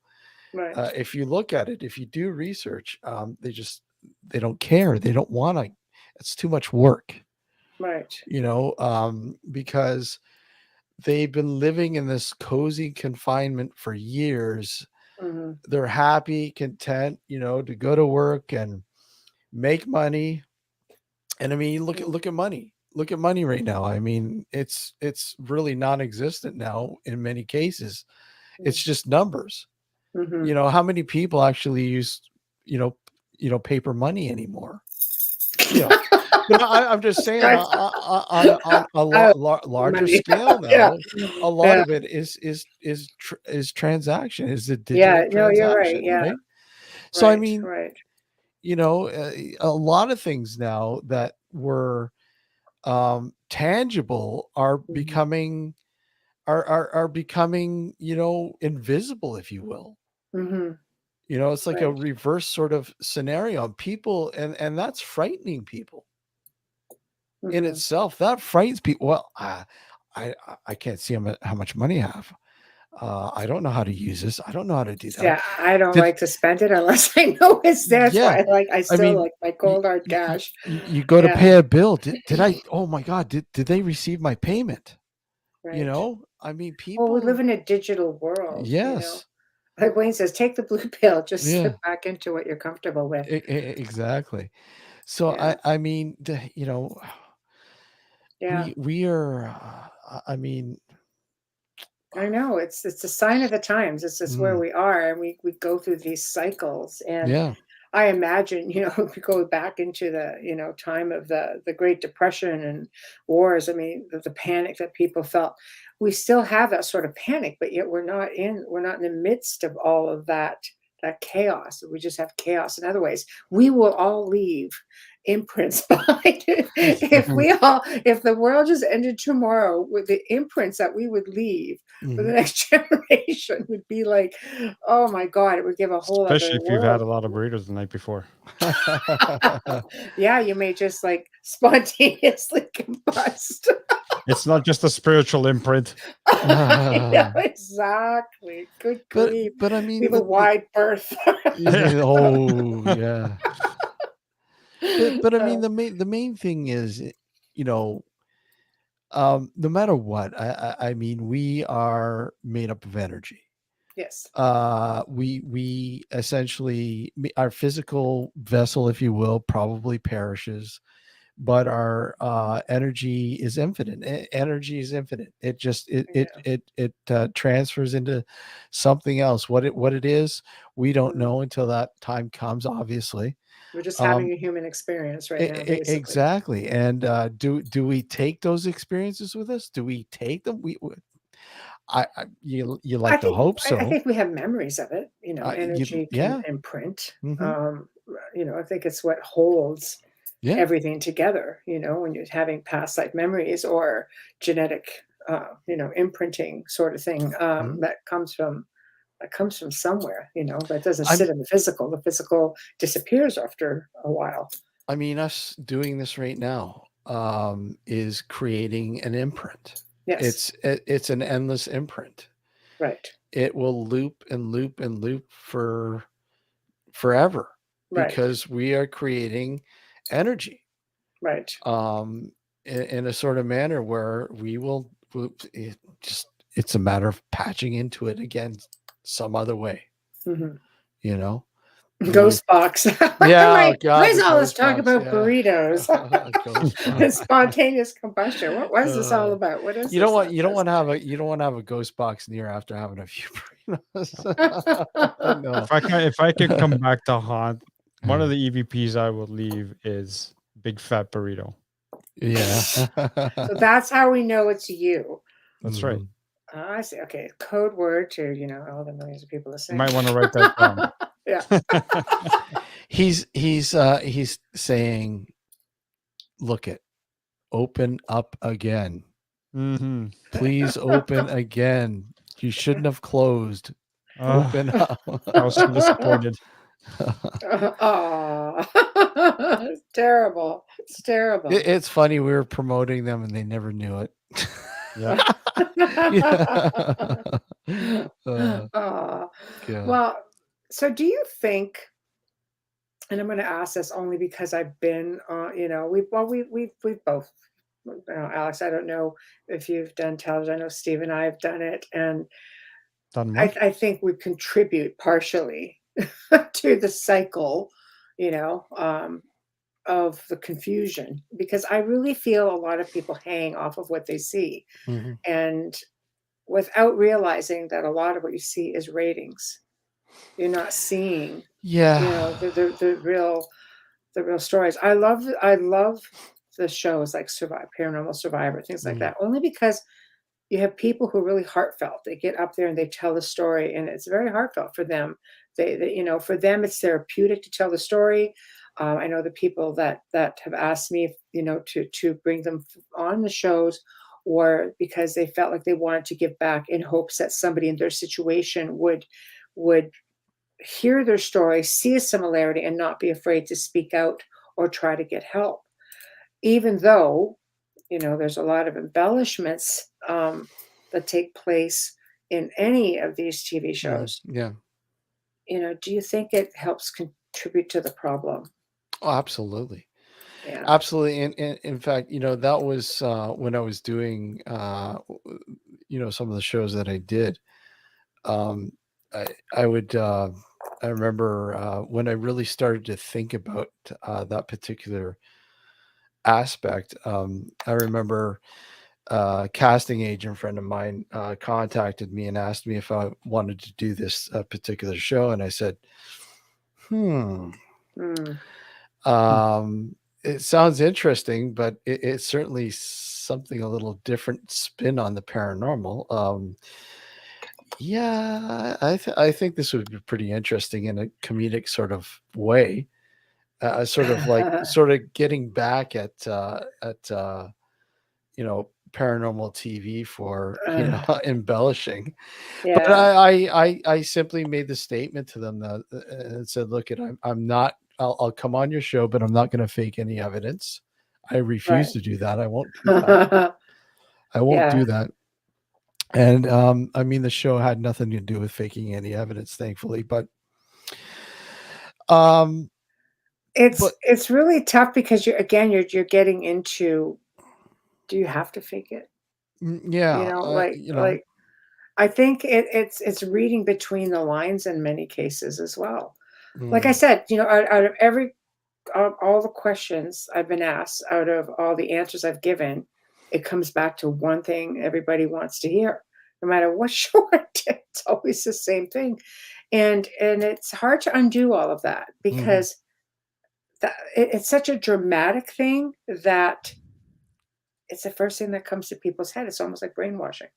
right, If you look at it, if you do research, they don't care. They don't want to. It's too much work, right. you know, because they've been living in this cozy confinement for years. Hmm. They're happy, content, you know, to go to work and make money. And I mean, look at money. Look at money right now. I mean, it's really non-existent now in many cases. It's just numbers. Hmm. You know, how many people actually use, you know, paper money anymore? You know, but I'm just saying on a I larger money. scale Yeah, now, a lot yeah, of it is transaction, is the yeah. digital No, you're right. transaction, Yeah, right? So I right, mean, right. you know, a lot of things now that were tangible are Hmm. becoming becoming, you know, invisible, if you will. Hmm. You know, it's like a Right. reverse sort of scenario. People, and that's frightening people in Hmm. itself. That frightens people. Well, I can't see how much money I have. I don't know how to use this. I don't know how to do that. Yeah, I don't Did like to spend it unless I know it's there. That's Yeah, why I I still mean, like my you cold hard you, cash. you go to Yeah, pay a bill. Did I? Oh my God! Did they receive my payment? You right. know, I mean, Well, we live people. in a digital world. Yes. Like Wayne says, take the blue pill, just Yeah. slip back into what you're comfortable with. Exactly. So Yeah, I mean, you know, yeah. we are. I mean, I know it's a sign of the times. It's just where mm, we are, and we go through these cycles. And yeah. I imagine, if we go back into the, time of the Great Depression and wars. I mean, the panic that people felt. We still have that sort of panic, but yet we're not in the midst of all of that chaos. We just have chaos in other ways. We will all leave imprints behind. If the world just ended tomorrow, with the imprints that we would leave for the Mhm. next generation would be like, oh my God, it would give a whole Especially other if you've had world. a lot of burritos the night before. Yeah, you may just like spontaneously combust. It's not just a spiritual imprint. Yeah, exactly. Good grief. But I We mean, have a wide berth. oh yeah. But I mean, Uh, the main thing is, you know, no matter what, I mean, we are made up of energy. Yes. We essentially, our physical vessel, if you will, probably perishes, but our energy is infinite. Energy is infinite. It just transfers into something else. What it is, we don't know until that time comes, obviously. We're just having a human experience right now, basically. Exactly. And do we take those experiences with us? Do we take them? You like to hope so. I think we have memories of it. Energy can imprint. Mhm. I think it's what holds Yeah. everything together. When you're having past life memories or genetic, imprinting sort of thing that comes from somewhere. But it doesn't sit in the physical. The physical disappears after a while. I mean, us doing this right now is creating an imprint. Yes. It's an endless imprint. Right. It will loop and loop and loop for forever, right. because we are creating energy. Right. In a sort of manner where it's a matter of patching into it again some other way. Mm-hmm. Ghost box. Yeah. God, where's all this talk about burritos? Spontaneous combustion. What was this all about? What is you don't want to have a ghost box near after having a few burritos. No. If I could come back to haunt, one of the EVPs I would leave is big fat burrito. Yeah. So that's how we know it's you. That's right. I see. Okay, code word to all the millions of people listening. You might want to write that down. Yeah. He's saying, look it, open up again. Mm-hmm. Please open again. You shouldn't have closed. Open up. I was so disappointed. It's terrible. It's terrible. It's funny. We were promoting them and they never knew it. Yeah. Well, so do you think, and I'm going to ask this only because I've been we've both, Alex, I don't know if you've done television. I know Steve and I have done it, and I think we contribute partially to the cycle, of the confusion, because I really feel a lot of people hang off of what they see, and without realizing that a lot of what you see is ratings. You're not seeing, the real stories. I love the shows like Paranormal Survivor, things like that, only because you have people who are really heartfelt. They get up there and they tell the story, and it's very heartfelt for them. They for them, it's therapeutic to tell the story. I know the people that have asked me, to bring them on the shows, or because they felt like they wanted to give back in hopes that somebody in their situation would hear their story, see a similarity, and not be afraid to speak out or try to get help. Even though, there's a lot of embellishments that take place in any of these TV shows. Yeah. Do you think it helps contribute to the problem? Oh, absolutely. Yeah. Absolutely. And in fact, that was when I was doing, some of the shows that I did. I remember when I really started to think about that particular aspect. I remember a casting agent friend of mine contacted me and asked me if I wanted to do this particular show. And I said, it sounds interesting, but it's certainly something a little different spin on the paranormal. I think this would be pretty interesting in a comedic sort of way, sort of getting back at paranormal TV for embellishing. Yeah. But I simply made the statement to them and said, look, I'm not. I'll come on your show, but I'm not going to fake any evidence. I refuse to do that. I won't do that. I won't do that. And I mean, the show had nothing to do with faking any evidence, thankfully. But it's really tough because you're getting into, do you have to fake it? Yeah. I think it's reading between the lines in many cases as well. Like I Mm, said, out of all the questions I've been asked, out of all the answers I've given, it comes back to one thing everybody wants to hear. No matter what show I did, it's always the same thing. And it's hard to undo all of that mhm. because it's such a dramatic thing that it's the first thing that comes to people's head. It's almost like brainwashing.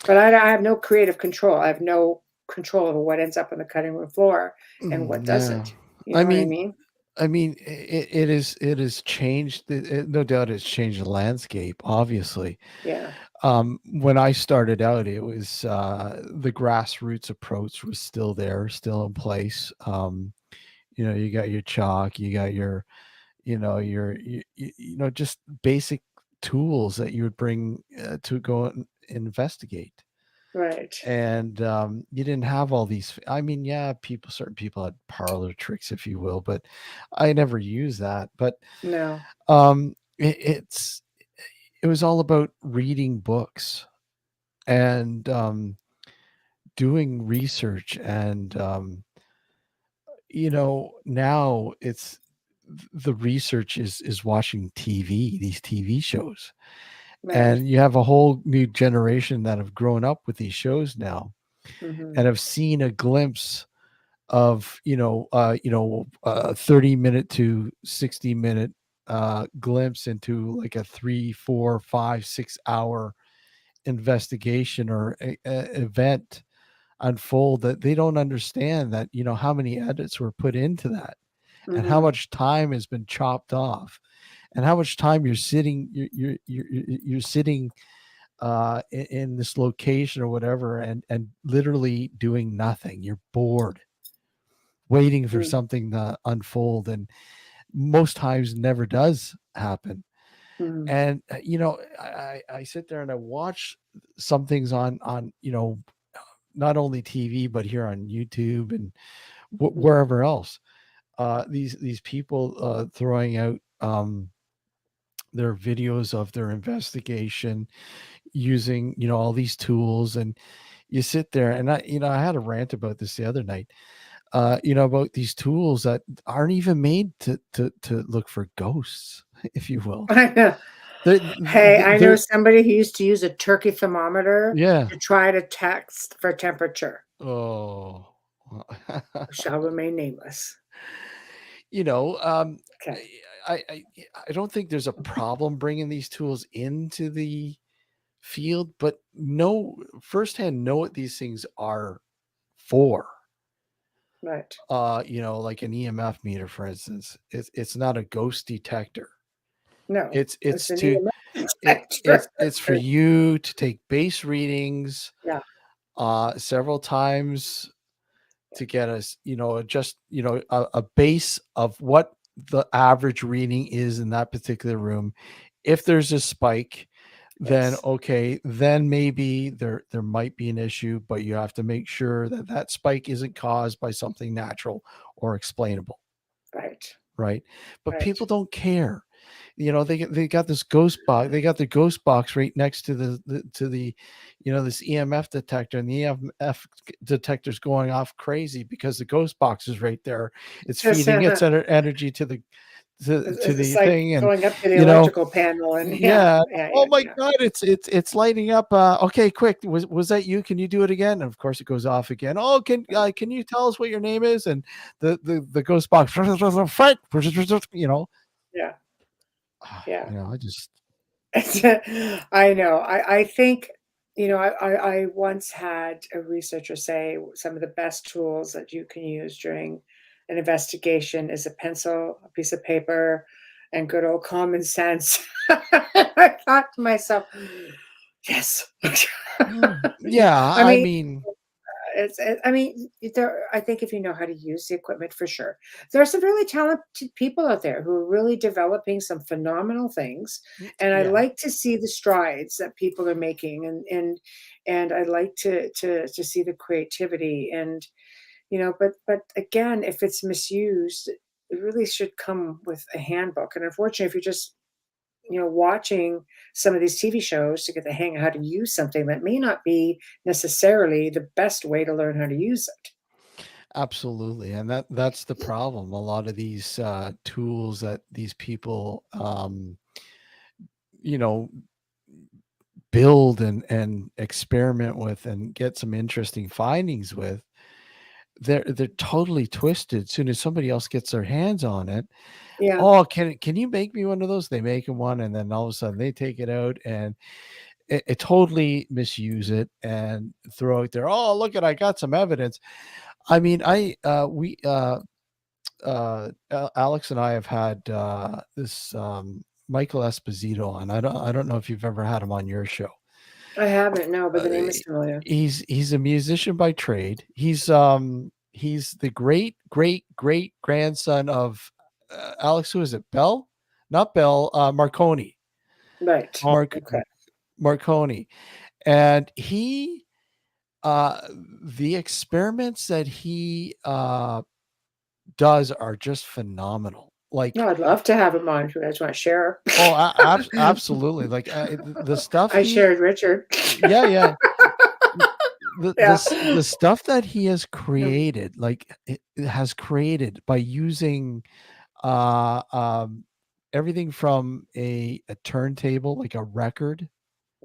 But I have no creative control. I have no control over what ends up on the cutting room floor and what Yeah. doesn't. You I know what I mean, mean? it has changed. No doubt, it's changed the landscape. Obviously, Yeah. when I started out, it was the grassroots approach was still there, still in place. You got your chalk, you got your, just basic tools that you would bring to go and investigate. Right. And you didn't have all these. I mean, yeah, certain people had parlor tricks, if you will, but I never used that. But No. it was all about reading books and doing research, and now it's the research is watching TV, these TV shows, Right. and you have a whole new generation that have grown up with these shows now and Mhm. have seen a glimpse of 30-minute to 60-minute glimpse into like a 3, 4, 5, 6 hour investigation or event unfold, that they don't understand that how many edits were put into that, and how Mhm. much time has been chopped off, and how much time you're sitting in this location or whatever, and literally doing nothing. You're bored, waiting for Mm. something to unfold, and most times never does happen. Mhm. And I sit there and I watch some things on not only TV but here on YouTube and Mhm. wherever else. These people throwing out their videos of their investigation using all these tools, and you sit there and I had a rant about this the other night, about these tools that aren't even made to look for ghosts, if you will. I know. They're, Hey, I know they're somebody who used to use a turkey thermometer yeah. to try to text for temperature. Oh. Shall remain nameless. you know, um, Okay. I don't think there's a problem bringing these tools into the field, but firsthand know what these things are for. Right. Like an EMF meter, for instance, it's not a ghost detector. No. It's It's it's an to EMF it detector. it's for you to take base readings Yeah. several times to get us, just a base of what the average reading is in that particular room. If there's a spike, then Yes. okay, then maybe there might be an issue, but you have to make sure that that spike isn't caused by something natural or explainable, Right. right? But Right. people don't care. They got this ghost box. They got the ghost box right next to this EMF detector, and the EMF detector's going off crazy because the ghost box is right there. It's Just, feeding its energy to the to it's the like thing, and going up to the you know, electrical panel and yeah, yeah. yeah, Oh yeah, my yeah. God, it's lighting up. Okay, quick. Was that you? Can you do it again? And of course, it goes off again. Oh, can you tell us what your name is? And the ghost box, Frank, Yeah. Yeah. I just I know. I think, I once had a researcher say some of the best tools that you can use during an investigation is a pencil, a piece of paper, and good old common sense. I thought to myself, yes. yeah. I I mean, mean, I mean, I think if you know how to use the equipment, for sure. There are some really talented people out there who are really developing some phenomenal things, and I yeah. like to see the strides that people are making, and I like to see the creativity, and but again, if it's misused, it really should come with a handbook. And unfortunately, if you're just watching some of these TV shows to get the hang of how to use something that may not be necessarily the best way to learn how to use it. Absolutely, and that's the problem. A lot of these tools that these people, you know, build and experiment with and get some interesting findings with, they're totally twisted. As soon as somebody else gets their hands on it, Yeah. oh, can you make me one of those? They make them one, and then all of a sudden they take it out and it totally misuse it and throw it there. Oh, look at, I got some evidence. I mean, Alex and I have had this Michael Esposito on. I don't know if you've ever had him on your show. I haven't, no, but the Uh, name is familiar. he's a musician by trade. He's the great grandson of Alex. Who is it? Bell, not Bell. Marconi. Right. Oh, Okay. Marconi, and he the experiments that he does are just phenomenal. Like, No, I'd love to have him on if you guys want to share. oh, absolutely. Like the stuff I he, shared Richard. yeah. Yeah. The stuff that he has created, like it has created by using uh um everything from a turntable, like a record,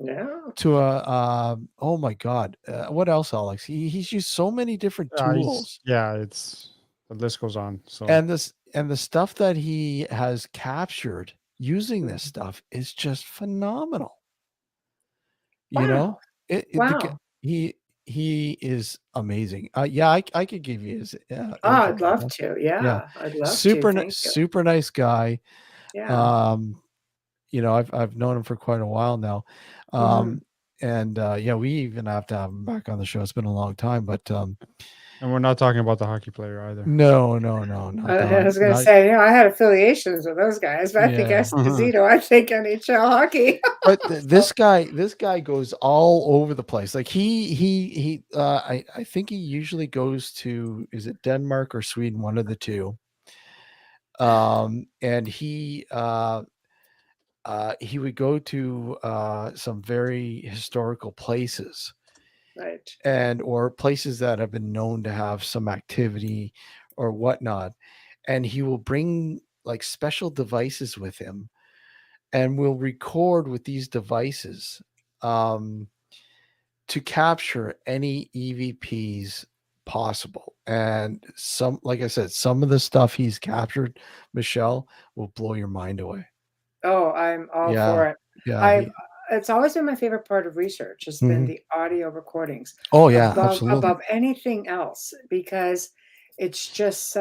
Yeah. to a oh my god, what else, Alex? He's used so many different tools, it's the list goes on. So and the stuff that he has captured using this stuff is just phenomenal. You Wow. know, Wow. he is amazing. Yeah, I could give you his Oh, info I'd on love him. to. Yeah, Yeah, I'd love to. Thank you. super nice guy. Yeah. Um, I've known him for quite a while now. Mhm. And yeah, we even have to have him back on the show. It's been a long time, but and we're not talking about the hockey player either. no, not I was going to not say, I had affiliations with those guys, but I think yeah. Esposito, I think NHL hockey. But So, this guy goes all over the place. Like I think he usually goes to, is it Denmark or Sweden, one of the two. And he would go to some very historical places, right. and or places that have been known to have some activity or whatnot, and he will bring like special devices with him and will record with these devices, um, to capture any EVPs possible. And some, like I said, some of the stuff he's captured, Michelle, will blow your mind away. Oh, I'm all Yeah, for it. yeah. I've It's always been my favorite part of research has been Mhm. the audio recordings Oh yeah, above absolutely. anything else because it's just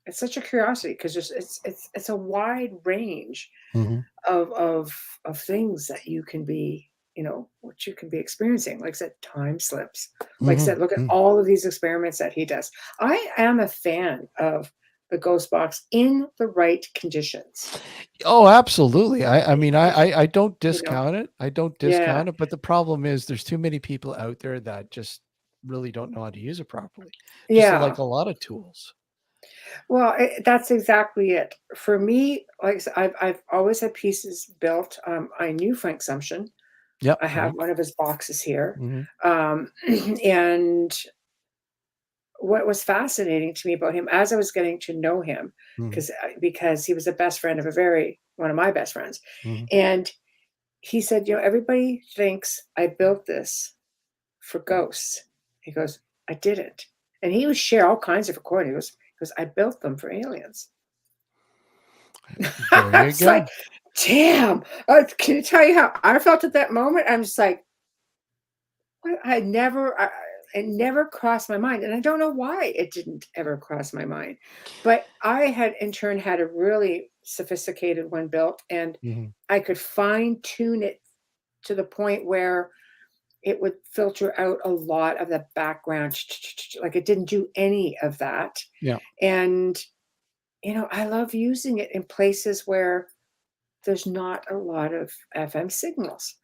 it's such a curiosity because it's a wide range Mhm. of things that you can be, what you can be experiencing. Like I said, time slips. Like I Mhm. said, look at Mhm. all of these experiments that he does. I am a fan of the ghost box in the right conditions. Oh, absolutely. I mean, I don't You know, discount it. I don't yeah, discount it, but the problem is there's too many people out there that just really don't know how to use it properly. Just yeah. like a lot of tools. Well, that's exactly it. For me, like I said, I've always had pieces built. I knew Frank Sumption. Yep. I have Yep. one of his boxes here. Mhm. And what was fascinating to me about him as I was getting to know him, Mhm. because he was a best friend of one of my best friends, Mhm. and he said, everybody thinks I built this for ghosts. He goes, I didn't, and he would share all kinds of recordings. He goes, I built them for aliens. There I you was like, go. damn. Can you tell you how I felt at that moment? I'm just like, what? It never crossed my mind. And I don't know why it didn't ever cross my mind. But I had in turn had a really sophisticated one built, and Mhm. I could fine tune it to the point where it would filter out a lot of the background. Like it didn't do any of that. Yeah. And, I love using it in places where there's not a lot of FM signals.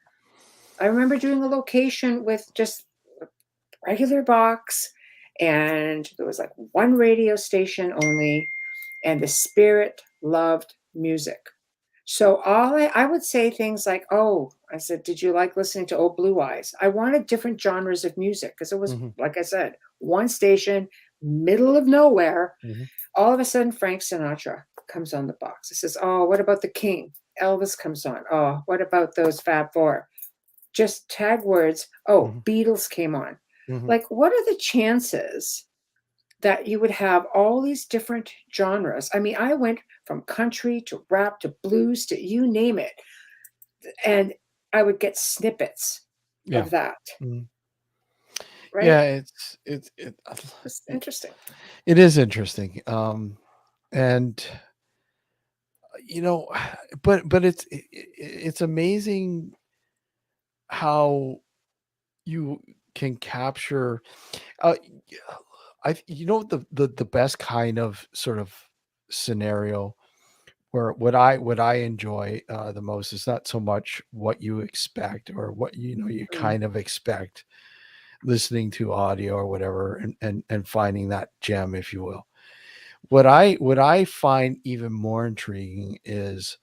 I remember doing a location with just a regular box, and there was like one radio station only, and the spirit loved music. So I would say things like, "Oh," I said, "Did you like listening to Old Blue Eyes?" I wanted different genres of music because it was, Mhm, like I said, one station, middle of nowhere. mhm, All of a sudden, Frank Sinatra comes on the box. It says, "Oh, what about the King?" Elvis comes on. "Oh, what about those Fab Four?" Just tag words. "Oh, mhm, Beatles came on." mhm. Like, what are the chances that you would have all these different genres? I mean, I went from country to rap to blues to you name it, and I would get snippets Yeah. of that, Mhm. right? Yeah, It's it interesting. it is interesting, and, you know, but it's amazing how you can capture, y the best kind of sort of scenario where what I enjoy, the most is not so much what you expect or what, you Mm, kind of expect listening to audio or whatever, and finding that gem, if you will. What I find even more intriguing is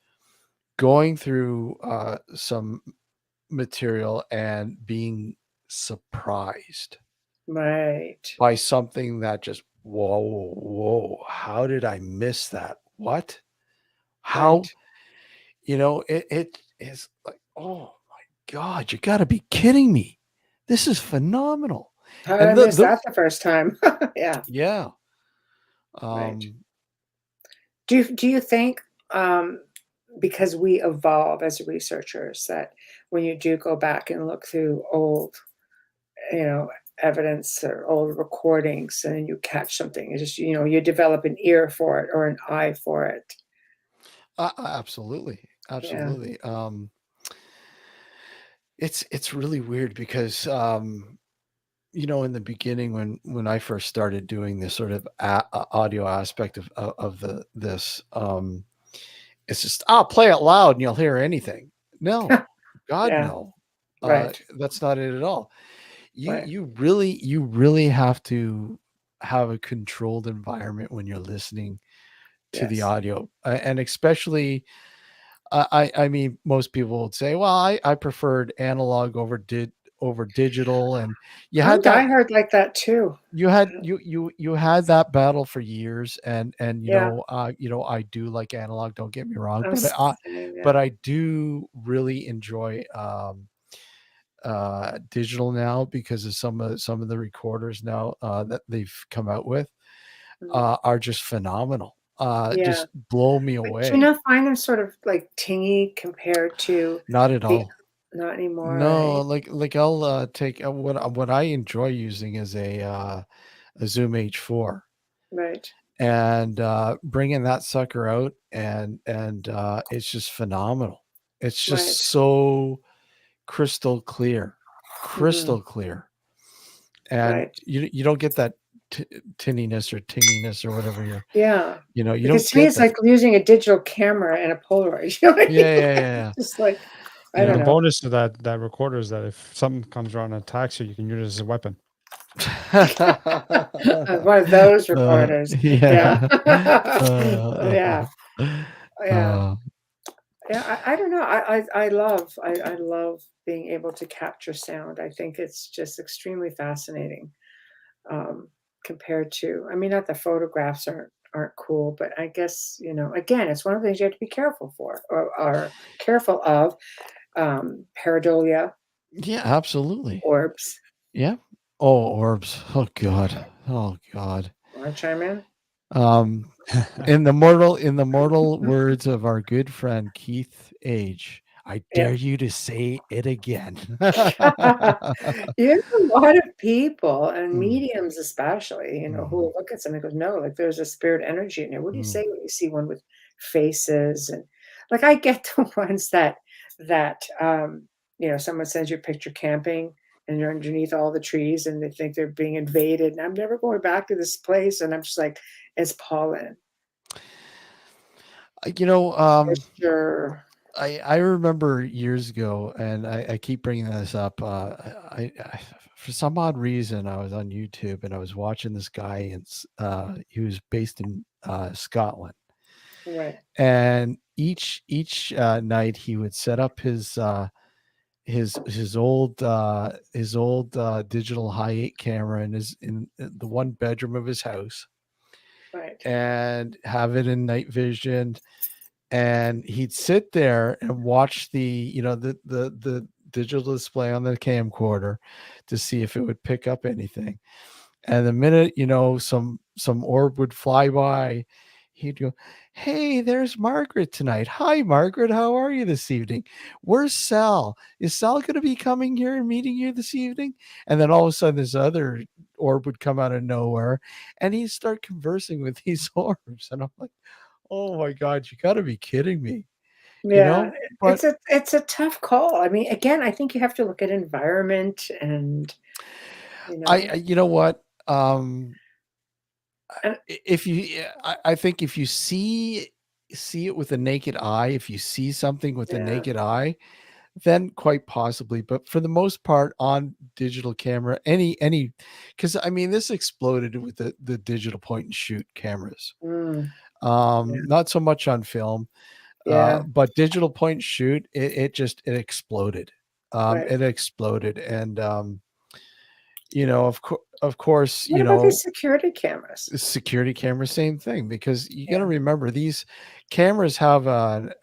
going through, some material and being surprised right, by something that just, "Whoa, how did I miss that? What? How?" right. It is like, "Oh my god, you gotta be kidding me. This is phenomenal." How did I And miss that the first time? Yeah, yeah, right. um, Do you think, um, because we evolve as researchers, that when you do go back and look through old, you know, evidence or old recordings and you catch something, it's just, you develop an ear for it or an eye for it? absolutely, Yeah. absolutely. It's really weird because, in the beginning when I first started doing this sort of audio aspect of this, it's just, play it loud and you'll hear anything. No, God, Yeah, no. right, That's not it at all. You right. you really have to have a controlled environment when you're listening to the Yes. audio, and especially, I mean, most people would say, "Well, I preferred analog over digital," and you I'm had that diehard like that too. you had that battle for years, and, Yeah, I do like analog, don't get me wrong, I'm but s I yeah. but I do really enjoy, digital now because of some of the recorders now, that they've come out with, Mm, are just phenomenal, yeah. just blow me But do you away. not find them sort of, like, tingy compared to Not at the all. not anymore, No, right? like I'll, take, what I enjoy using is a Zoom H4, Right, and, bringing that sucker out, and it's just phenomenal. It's just right. so Mhm, crystal clear, and right. you don't get that tinniness or tinginess or whatever Yeah, you because don't to me, get it's that. like using a digital camera and a Polaroid, you know what I mean? Yeah, yeah, Like, yeah, just like, I Yeah, don't the know. bonus to that recorder is that if something comes around and attacks you, you can use it as a weapon. One of those Uh, recorders. Yeah. yeah. Yeah, yeah. Uh, Yeah, I don't know. I love being able to capture sound. I think it's just extremely fascinating, um, compared to, I mean, not that photographs aren't cool, but I guess, again, it's one of the things you have to be careful for or careful of, pareidolia, yeah, absolutely. orbs. Yeah. Oh, orbs. Oh god. Oh god. Wanna chime in? Um, in the mortal words of our good friend Keith Age, I Yeah. dare you to say it again. There's a lot of people and Mm, mediums especially, who mhm, will look at something and goes, "No, like, there's a spirit energy in there." What do you mm. say when you see one with faces? And, like, I get the ones that someone sends you a picture camping, and you're underneath all the trees, and they think they're being invaded, and I'm never going back to this place, and I'm just like, "It's pollen." You know, For sure. I remember years ago, and I keep bringing this up. For some odd reason, I was on YouTube and I was watching this guy, and he was based in, Scotland, Right. And each night he would set up his old digital high 8 camera in the one bedroom of his house, Right. and have it in night vision, and he'd sit there and watch the digital display on the camcorder to see if it would pick up anything. And the minute some orb would fly by, he'd go, "Hey, there's Margaret tonight. Hi, Margaret. How are you this evening? Where's Sal? Is Sal going to be coming here and meeting you this evening?" And then all of a sudden, this other orb would come out of nowhere, and he'd start conversing with these orbs. And I'm like, "Oh my God, you got to be kidding me!" You Yeah, know? But it's a tough call. I mean, again, I think you have to look at environment and, you know, you know what? and If you I think if you see it with the naked eye, if you see something with the yeah. naked eye, then quite possibly. But for the most part, on digital camera, any because I mean this exploded with the digital point and shoot cameras. Mm, yeah, Not so much on film, yeah, but digital point and shoot, it exploded. right. It exploded. And of course, What about these security cameras? the security camera, same thing, because you got to Yeah. remember these cameras have an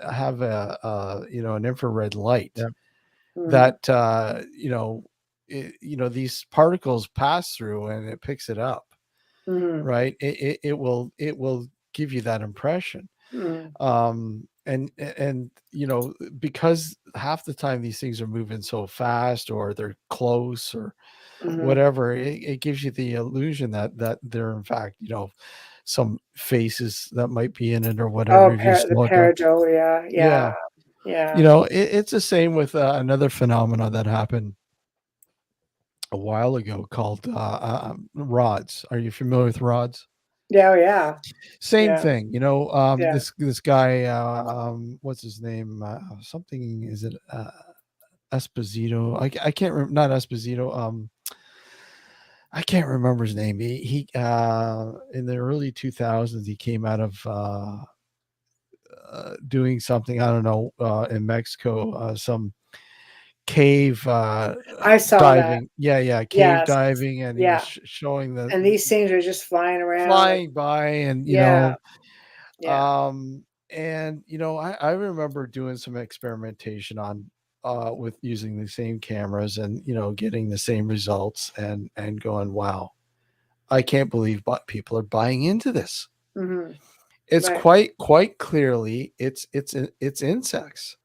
infrared light Yeah. Mm, that these particles pass through and it picks it up, mhm, right? It will give you that impression. mm, And because half the time these things are moving so fast, or they're close, or mhm. whatever, it gives you the illusion that they're in fact some faces that might be in it, or whatever, Oh, if you the slow it down. pareidolia, Yeah. yeah, yeah. It's the same with another phenomenon that happened a while ago called rods. Are you familiar with rods? Yeah, oh, yeah, Same yeah, thing. yeah. This guy, what's his name? Something, is it Esposito? I can't remember. Not Esposito. I can't remember his name. He in the early 2000s, he came out of doing something, I don't know, in Mexico, some cave I saw that. diving. Yeah, cave Yes, diving, and he was yeah, showing the and these things are just flying around like flying by, and yeah, yeah. I remember doing some experimentation on with using the same cameras, and getting the same results, and going, wow, I can't believe but people are buying into this. Mhm, It's right, quite clearly it's insects,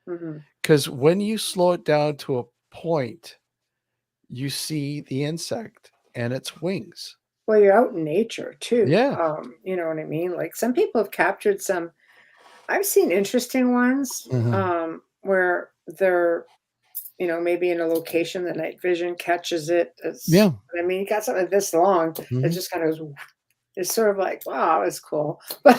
mhm. because when you slow it down to a point, you see the insect and its wings. Well, you're out in nature too, Yeah. you know what I mean? Like, some people have captured some I've seen interesting ones, Mhm. where they're, maybe in a location that night vision catches it. Yeah. I mean, you got something this long that Mhm. just kind of goes it's sort of like, "Wow, it's cool." But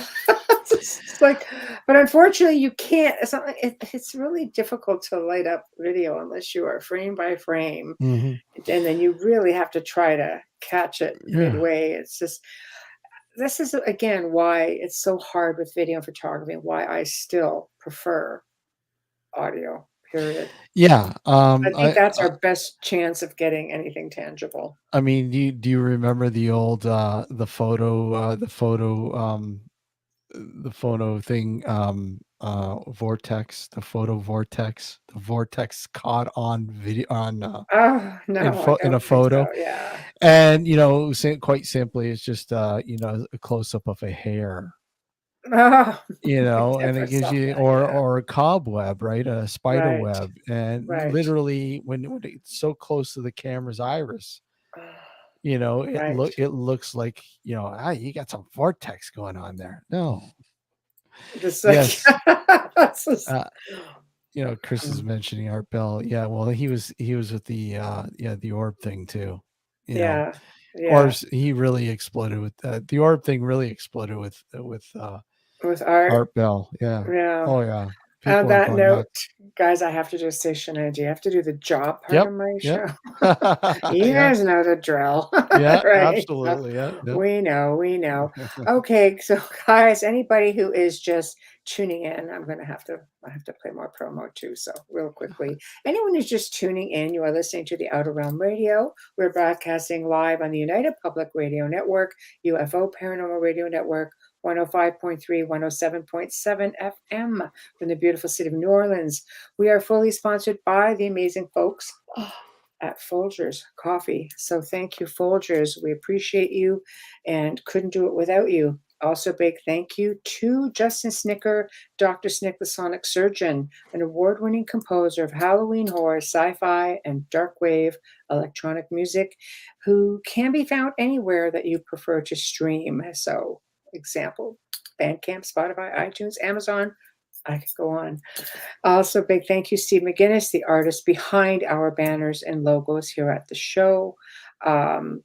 it's like but unfortunately, you can't it's not like it's really difficult to light up video unless you are frame by frame, Mhm. and then you really have to try to catch it Yeah. midway. It's just this is, again, why it's so hard with video and photography and why I still prefer audio, period. Yeah. I think that's our best chance of getting anything tangible. I mean, do you remember the old the photo thing, vortex, the photo vortex, the vortex caught on video, on Oh, no, I in a don't think so, photo, yeah. and quite simply, it's just a close up of a hair, Oh, I and never it gives saw you, that, yeah. or a cobweb, right, a spider Right, web, and right. literally when it's so close to the camera's iris, Right. it looks like, you got some vortex going on there. No. Just like Yes. it's just Uh, Chris is mentioning Art Bell. Yeah, well, he was with the orb thing too. You know, yeah, yeah. He really exploded with the orb thing. Really exploded with With art, Art Bell. Yeah. yeah. Oh yeah. People On are that going note, nuts. guys, I have to just say, Shania, do you have to do the job part Yep. of my Yep. show? You Yeah. guys know the drill, Yeah. right? Absolutely. Yeah. Yep. We know. Okay, so guys, anybody who is just tuning in, I have to play more promo too. So real quickly, anyone who's just tuning in, you are listening to the Outer Realm Radio. We're broadcasting live on the United Public Radio Network, UFO Paranormal Radio Network, 105.3, 107.7 FM from the beautiful city of New Orleans. We are fully sponsored by the amazing folks at Folgers Coffee. So thank you, Folgers. We appreciate you and couldn't do it without you. Also, big thank you to Justin Snicker, Dr. Snick, the Sonic Surgeon, an award-winning composer of Halloween horror, sci-fi, and dark wave electronic music, who can be found anywhere that you prefer to stream. So, example, Bandcamp, Spotify, iTunes, Amazon. I could go on. Also, big thank you, Steve McGinnis, the artist behind our banners and logos here at the show.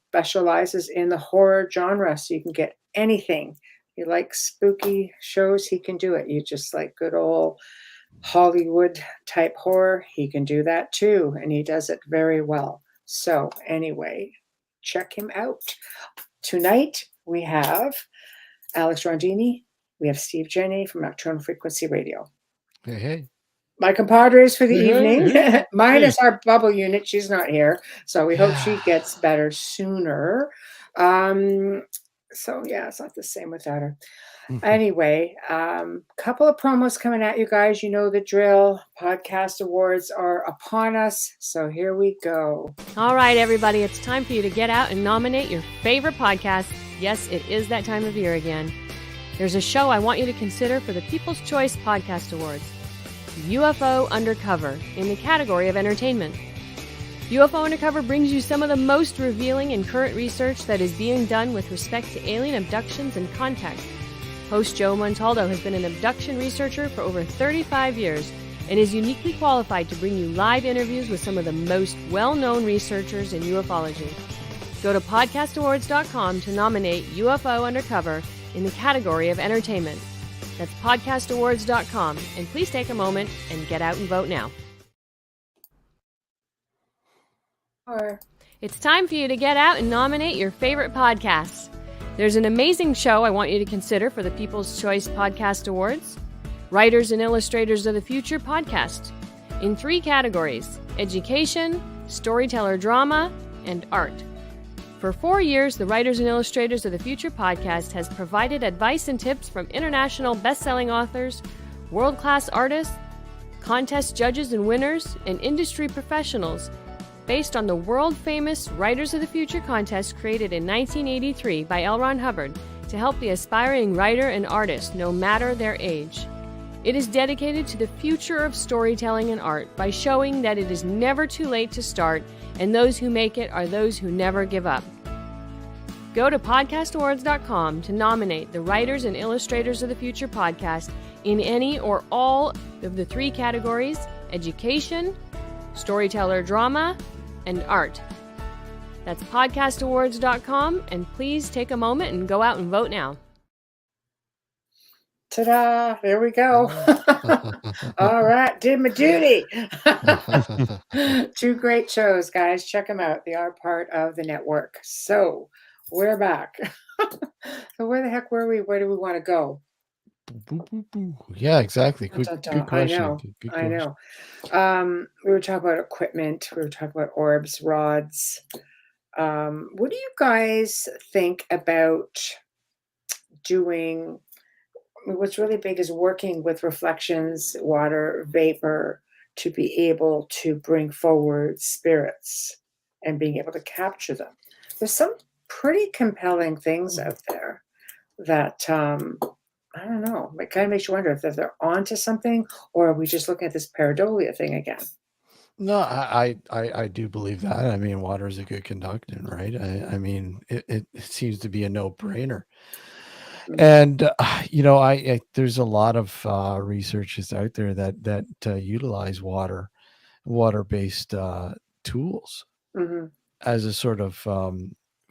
Specializes in the horror genre, so you can get anything. You like spooky shows, he can do it. You just like good old Hollywood type horror, he can do that too, and he does it very well. So anyway, check him out. Tonight we have Alex Rondini, we have Steve Jenny from Nocturnal Frequency Radio. Hey. My compadres for the Hey, evening, minus our bubble unit. She's not here, so we hope she gets better sooner. So yeah, it's not the same without her. Anyway, couple of promos coming at you guys. You know the drill. Podcast awards are upon us, so here we go. All right, everybody, it's time for you to get out and nominate your favorite podcast. Yes, it is that time of year again. There's a show I want you to consider for the People's Choice Podcast Awards. UFO Undercover in the category of entertainment. UFO Undercover brings you some of the most revealing and current research that is being done with respect to alien abductions and contact. Host Joe Montaldo has been an abduction researcher for over 35 years and is uniquely qualified to bring you live interviews with some of the most well-known researchers in ufology. Go to podcastawards.com to nominate UFO Undercover in the category of entertainment. That's podcastawards.com, and please take a moment and get out and vote now. It's time for you to get out and nominate your favorite podcasts. There's an amazing show I want you to consider for the People's Choice Podcast Awards. Writers and Illustrators of the Future podcast, in 3 categories: education, storyteller drama, and art. For 4 years, the Writers and Illustrators of the Future podcast has provided advice and tips from international best-selling authors, world-class artists, contest judges and winners, and industry professionals based on the world-famous Writers of the Future contest created in 1983 by L. Ron Hubbard to help the aspiring writer and artist no matter their age. It is dedicated to the future of storytelling and art by showing that it is never too late to start, and those who make it are those who never give up. Go to podcastawards.com to nominate the Writers and Illustrators of the Future podcast in any or all of the 3 categories: education, storyteller drama, and art. That's podcastawards.com, and please take a moment and go out and vote now. Ta-da! There we go. All right, did my duty. 2 great shows, guys. Check them out. They are part of the network. So we're back. So where the heck were we? Where do we want to go? Yeah, exactly. Good I question. know. Good I question. know. We were talking about equipment. We were talking about orbs, rods. What do you guys think about doing? What's really big is working with reflections, water, vapor, to be able to bring forward spirits and being able to capture them. There's some pretty compelling things out there that, I don't know, it kind of makes you wonder if they're onto something, or are we just looking at this pareidolia thing again? No, I do believe that. I mean, water is a good conductant, right? I mean, it seems to be a no-brainer. And there's a lot of researchers out there that utilize water-based tools as a sort of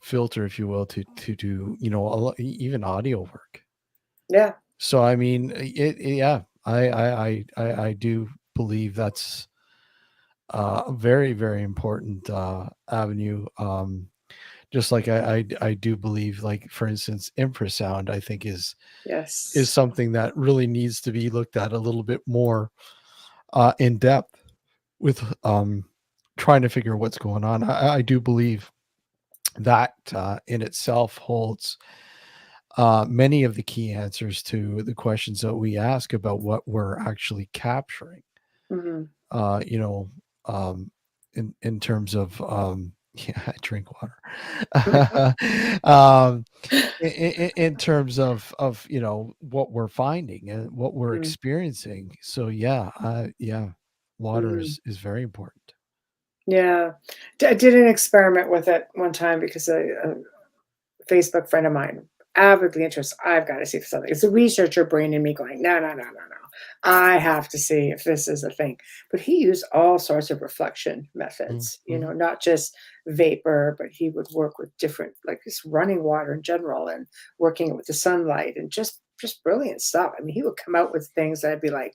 filter, if you will, to do even audio work. Yeah. So I mean, I do believe that's a very, very important avenue. Just like I do believe, like for instance, infrasound, I think is Yes. something that really needs to be looked at a little bit more in depth with trying to figure what's going on. I do believe that in itself holds many of the key answers to the questions that we ask about what we're actually capturing. Hmm. You know, in terms of yeah, I drink water. In terms of what we're finding and what we're experiencing. So yeah, yeah, water Mm. is very important. Yeah. I did an experiment with it one time because a Facebook friend of mine, avidly interested. I've got to see if something. It's a researcher brain in me going, no, no, no, no, no. I have to see if this is a thing. But he used all sorts of reflection methods, Mhm. not just vapor, but he would work with different, like just running water in general and working with the sunlight and just brilliant stuff. I mean, he would come out with things that I'd be like,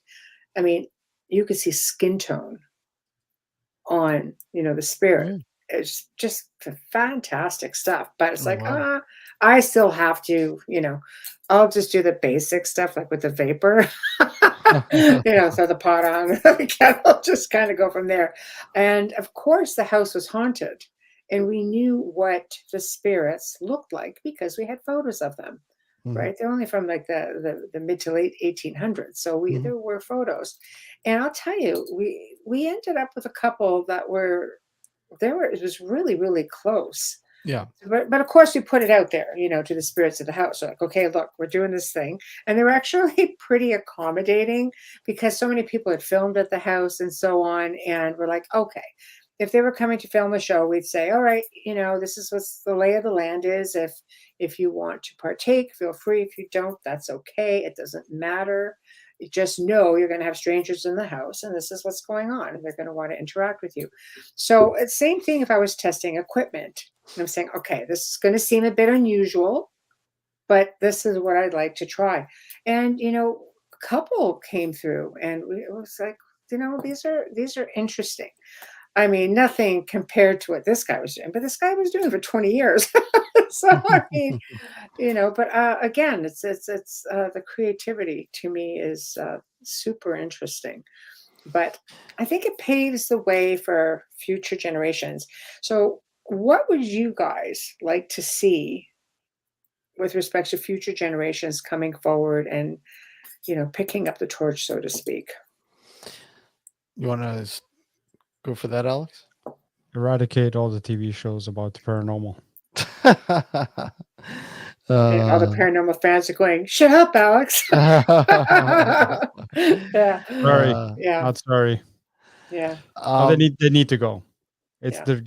I mean, you could see skin tone on, the spirit. Mm. It's just fantastic stuff, but it's Oh like, wow. I still have to, I'll just do the basic stuff like with the vapor, throw the pot on the kettle, just kind of go from there. And of course, the house was haunted, and we knew what the spirits looked like because we had photos of them. Mhm, Right, they're only from like the mid to late 1800s, so mhm. there were photos, and I'll tell you, we ended up with a couple that were it was really, really close. Yeah. But of course we put it out there, to the spirits of the house. We're like, okay, look, we're doing this thing. And they were actually pretty accommodating because so many people had filmed at the house and so on. And we're like, okay, if they were coming to film a show, we'd say, all right, this is what the lay of the land is. If you want to partake, feel free. If you don't, that's okay. It doesn't matter. You just know you're going to have strangers in the house and this is what's going on. And they're going to want to interact with you. So it's same thing if I was testing equipment. I'm saying, okay, this is going to seem a bit unusual, but this is what I'd like to try. And a couple came through, and it was like, these are interesting. I mean, nothing compared to what this guy was doing, but this guy was doing it for 20 years. So I mean, but again, it's the creativity to me is super interesting. But I think it paves the way for future generations. So, what would you guys like to see with respect to future generations coming forward and, picking up the torch, so to speak? You want to go for that, Alex? Eradicate all the TV shows about the paranormal. And all the uh, paranormal fans are going, "Shut up, Alex." Yeah, Sorry, uh, yeah, not sorry. yeah, Oh, they um, need to go. It's yeah. they're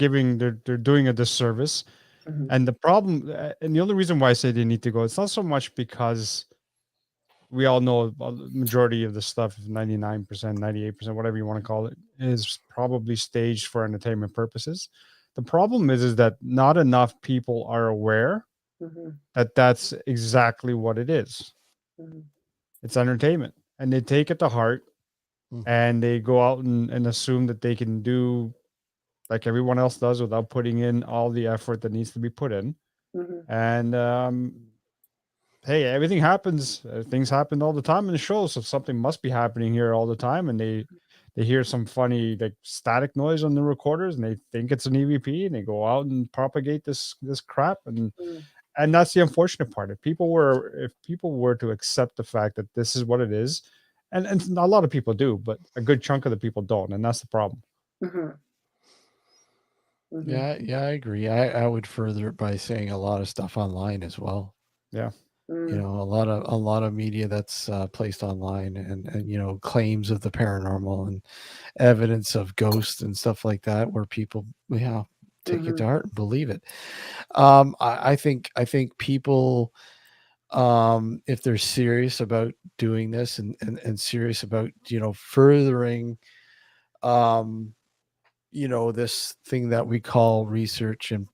doing a disservice. Mhm, And the problem, and the only reason why I say they need to go, it's not so much because we all know the majority of the stuff, 99%, 98%, whatever you want to call it, is probably staged for entertainment purposes. The problem is that not enough people are aware mhm, that that's exactly what it is. mhm, It's entertainment. And they take it to heart mm, and they go out and assume that they can do like everyone else does without putting in all the effort that needs to be put in. mhm, And hey, everything happens. Things happen all the time in the show, so something must be happening here all the time. And they hear some funny like static noise on the recorders, and they think it's an EVP, and they go out and propagate this crap. mhm, And that's the unfortunate part. If people were to accept the fact that this is what it is, and a lot of people do, but a good chunk of the people don't, and that's the problem. mhm, mhm, yeah, yeah, I agree. I would further it by saying a lot of stuff online as well. Yeah. mm, A lot of media that's placed online, and claims of the paranormal and evidence of ghosts and stuff like that, where people, yeah, take it to mhm, heart and believe it. I think people, if they're serious about doing this, and serious about furthering, um this thing that we call research and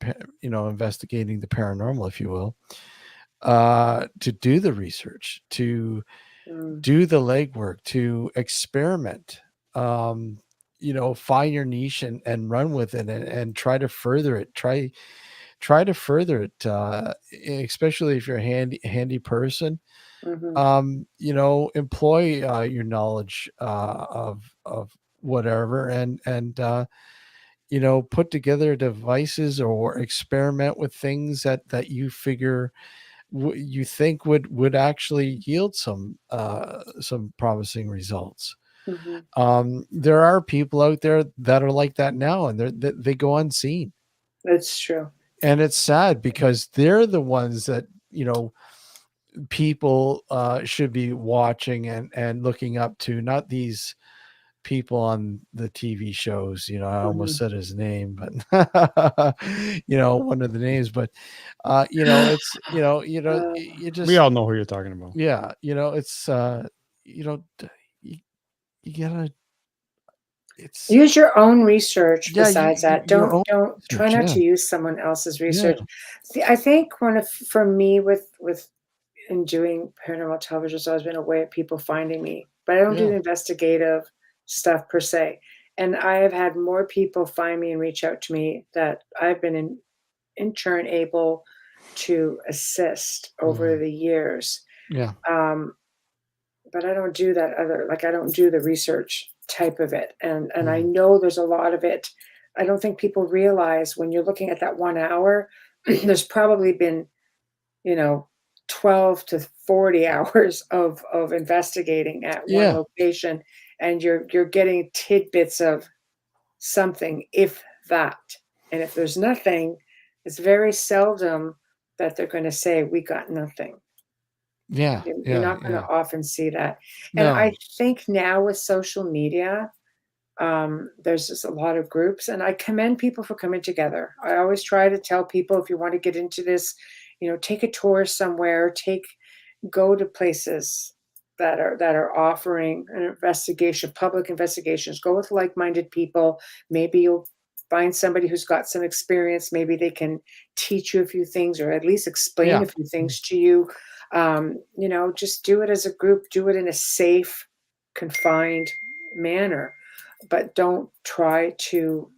investigating the paranormal, if you will, to do the research, to do the legwork, to experiment, find your niche and run with it, and try to further it. Try to further it, especially if you're a handy person. Mhm. Employ your knowledge of whatever, and put together devices or experiment with things that you figure you think would actually yield some promising results. Mhm. There are people out there that are like that now, and they go unseen, It's true. and it's sad because they're the ones that people should be watching and looking up to, not these people on the TV shows. I almost Mhm. said his name, but one of the names, but it's you We just all know who you're talking about. yeah, it's you know d- you, you gotta it's Use your own research yeah, besides that. your own Don't try research. not Yeah, to use someone else's yeah, research. See, I think one of for me with in doing paranormal television has always been a way of people finding me, but I don't do yeah, the investigative stuff per se. And I have had more people find me and reach out to me that I've been in turn able to assist over mhm, the years. yeah, Um, but I don't do that other like, I don't do the research type of it, and I mhm, know there's a lot of it. I don't think people realize when you're looking at that 1 hour, there's probably been, you know, 12 to 40 hours of investigating at one yeah, location, and you're getting tidbits of something, if that. And if there's nothing, it's very seldom that they're gonna say, "We got nothing." yeah, You're yeah, not gonna yeah. often see that. And I No, think now with social media, there's just a lot of groups, and I commend people for coming together. I always try to tell people, if you want to get into this, take a tour somewhere, go to places that are offering an investigation, public investigations. Go with like-minded people. Maybe you'll find somebody who's got some experience. Maybe they can teach you a few things or at least explain yeah, a few things to you. Just do it as a group, do it in a safe, confined manner, but don't try to,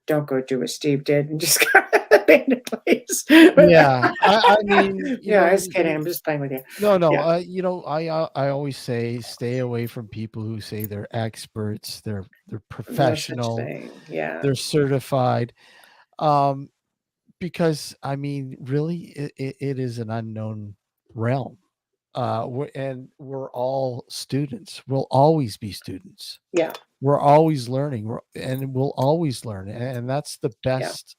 don't go do what Steve did and just abandon a place. yeah. I mean, Yeah, I was kidding. I'm just playing with you. no. Yeah, I always say stay away from people who say they're experts, they're no such professional, thing. Yeah, they're certified. Um, because I mean, really, it is an unknown realm. We're all students. We'll always be students. yeah, We're always learning. And we'll always learn, and that's the yeah, best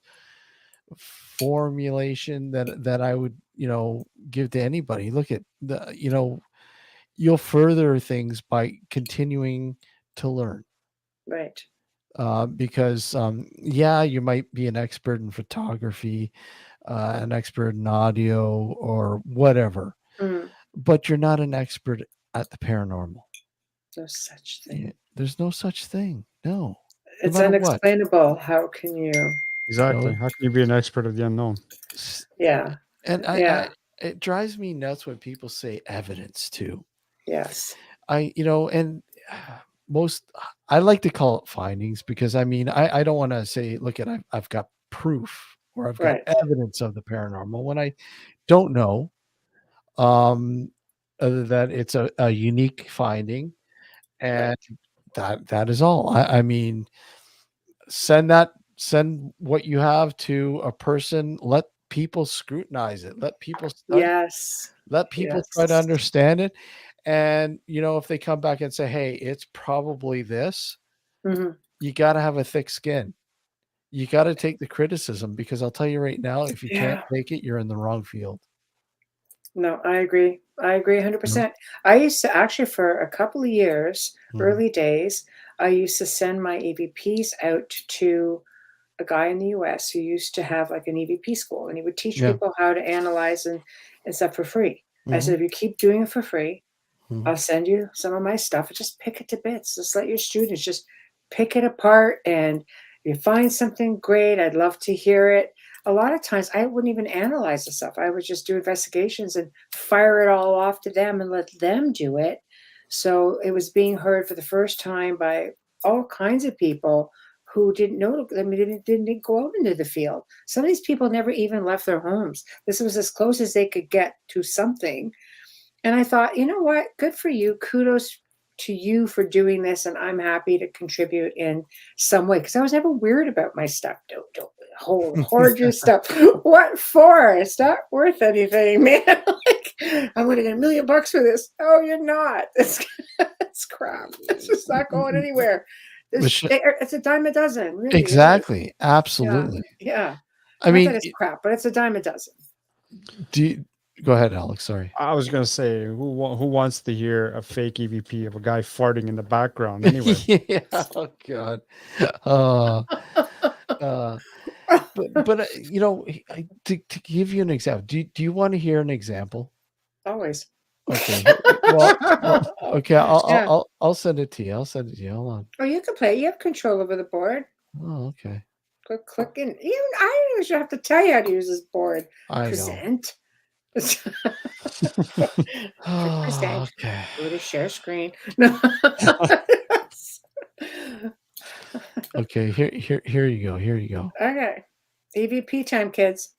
formulation that I would give to anybody. Look at you'll further things by continuing to learn, right. because yeah, you might be an expert in photography, an expert in audio or whatever, Mm, but you're not an expert at the paranormal. no such Yeah, thing. there's no such thing, no It's matter what. unexplainable. How can you? Exactly. So How can you be an expert of the unknown? s- Yeah, and I yeah, it drives me nuts when people say evidence too. yes, And most I like to call it findings, because I mean, I don't want to say, look at I've got proof or I've got right. evidence of the paranormal when I don't know. Um, other than it's a unique finding, Right. and that is all. I mean, send what you have to a person. Let people scrutinize it. Let people study. Yes, Let people try to yes. understand it. And if they come back and say, "Hey, it's probably this," Mhm. you got to have a thick skin. You got to take the criticism, because I'll tell you right now, if you can't Yeah. take it, you're in the wrong field. No, I agree. I agree You know? 100%. I used to actually for a couple of years, Mhm. early days, I used to send my EVPs out to a guy in the US who used to have like an EVP school, and he would teach Yeah. people how to analyze and stuff for free. I Mhm. said, if you keep doing it for free, Mhm. I'll send you some of my stuff. Just pick it to bits. Just let your students just pick it apart. And if you find something great, I'd love to hear it. a lot of times I wouldn't even analyze the stuff. I would just do investigations and fire it all off to them and let them do it. So it was being heard for the first time by all kinds of people who didn't know, I mean, didn't go out into the field. Some of these people never even left their homes. This was as close as they could get to something. And I thought, you know what? Good for you. Kudos to you for doing this. And I'm happy to contribute in some way. Because I was never weird about my stuff. Don't hoard your stuff. What for? It's not worth anything, man. Like, I'm going to get $1 million for this. Oh, you're not. It's crap. It's just not going anywhere. It's a dime a dozen. Really. Exactly. Absolutely. Yeah. I mean, that it's crap, but it's a dime a dozen. Go ahead, Alex. Sorry. I was gonna say, who wants to hear a fake EVP of a guy farting in the background? Anyway, Yeah. Oh God. But you know, to give you an example, do you want to hear an example? Always. Okay. Well, okay. Yeah. I'll send it to you. Hold on. Oh, you can play. You have control over the board. Oh, okay. Click in. Even I don't even have to tell you how to use this board. I know. Present. Oh, Present. okay. Go to share screen. No. Okay. Here you go. Here you go. Okay. EVP time, kids.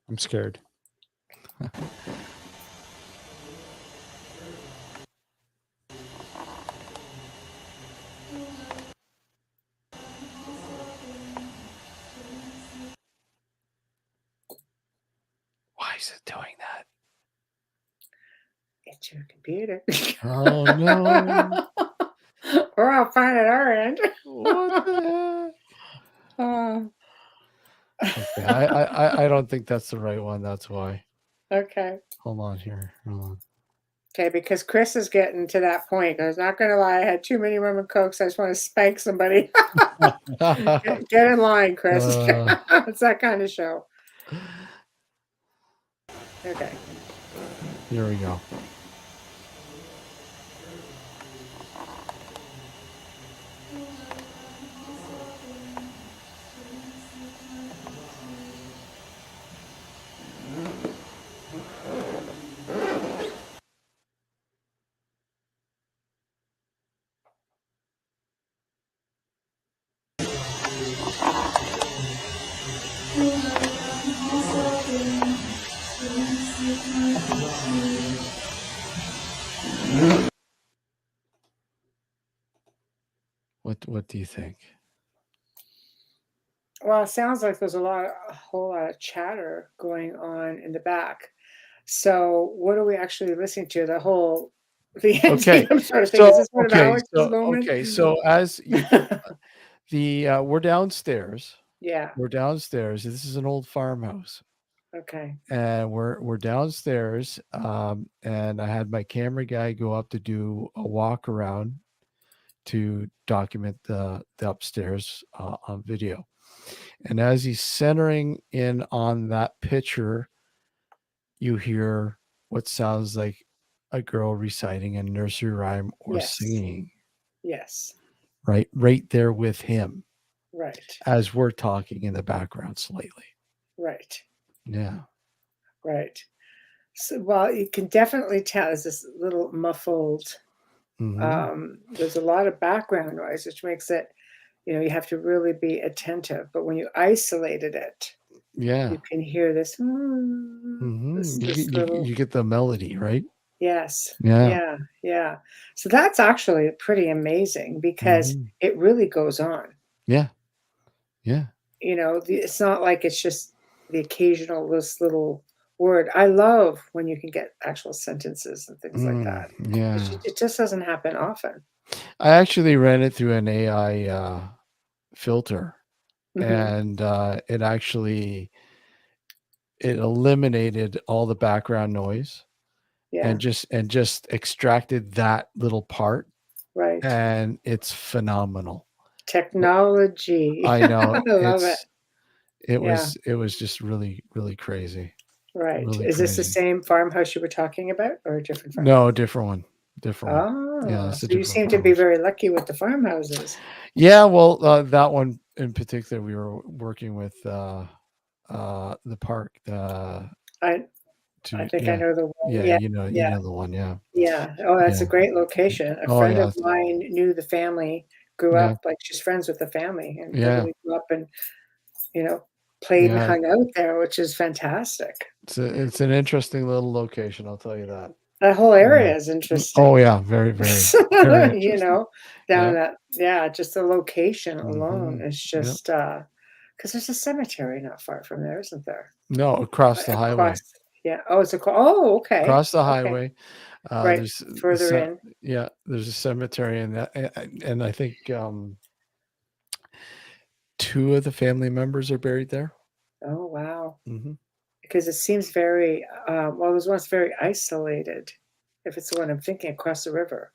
I'm scared. Why is it doing that? It's your computer. Oh no. Or I'll find it our end. What the heck? Okay, Uh, I don't think that's the right one. That's why. okay. Hold on here. Hold Okay, because Chris is getting to that point. I was not going to lie. I had too many rum and cokes. I just want to spank somebody. on. Get in line, Chris. Uh. It's that kind of show. Okay. Here we go. What do you think? Well, it sounds like there's a whole lot of chatter going on in the back. So, what are we actually listening to? The Okay. anthem sort of thing. Is this one of Alex's Okay. So as we're downstairs. Yeah. We're downstairs. This is an old farmhouse. Okay. And we're downstairs. And I had my camera guy go up to do a walk around to document the upstairs on video. And as he's centering in on that picture, you hear what sounds like a girl reciting a nursery rhyme or Yes. singing. Yes. Right there with him Right. as we're talking in the background slightly. Right. Yeah. Right. So, well, you can definitely tell there's this little muffled. Mhm. There's a lot of background noise, which makes it, you have to really be attentive. But when you isolated it, Yeah. you can hear this. This little. You get the melody, right? Yes. Yeah. Yeah. So that's actually pretty amazing because Mhm. it really goes on. Yeah. Yeah. It's not like it's just the occasional this little word. I love when you can get actual sentences and things like that. Yeah. It just doesn't happen often. I actually ran it through an AI filter, Mhm. and it eliminated all the background noise Yeah. and just extracted that little part, Right. and it's phenomenal. Technology. I know. I love it. It was just really, really crazy. Right. Really Is this the crazy. same farmhouse you were talking about or a different farmhouse? No, different one. different one. Yeah, Oh, it's a so you different seem to be farmhouse. very lucky with the farmhouses. Yeah, well, that one in particular, we were working with the park. I I think I Yeah, know the one. yeah, Yeah, you yeah, know the one. Yeah, yeah. Oh, that's a yeah. great location. A Oh friend yeah, of mine knew the family, grew yeah, up like she's friends with the family, and yeah, literally grew up and you know played and yeah. hung out there, which is fantastic. It's an interesting little location. I'll tell you that. That whole Yeah. area is Oh interesting. yeah, very, very You interesting. know, down Yeah. that, yeah, just the location alone Hmm. is Yep. just because there's a cemetery not far from there, isn't there? No, across the Across, highway. yeah. Oh, oh, okay, Across the okay, highway. right, There's further in. yeah, there's a cemetery, and and I think two of the family members are buried there. Oh, wow. Hmm. Because it seems very, well, it was once very isolated. If it's the one I'm thinking, across the river.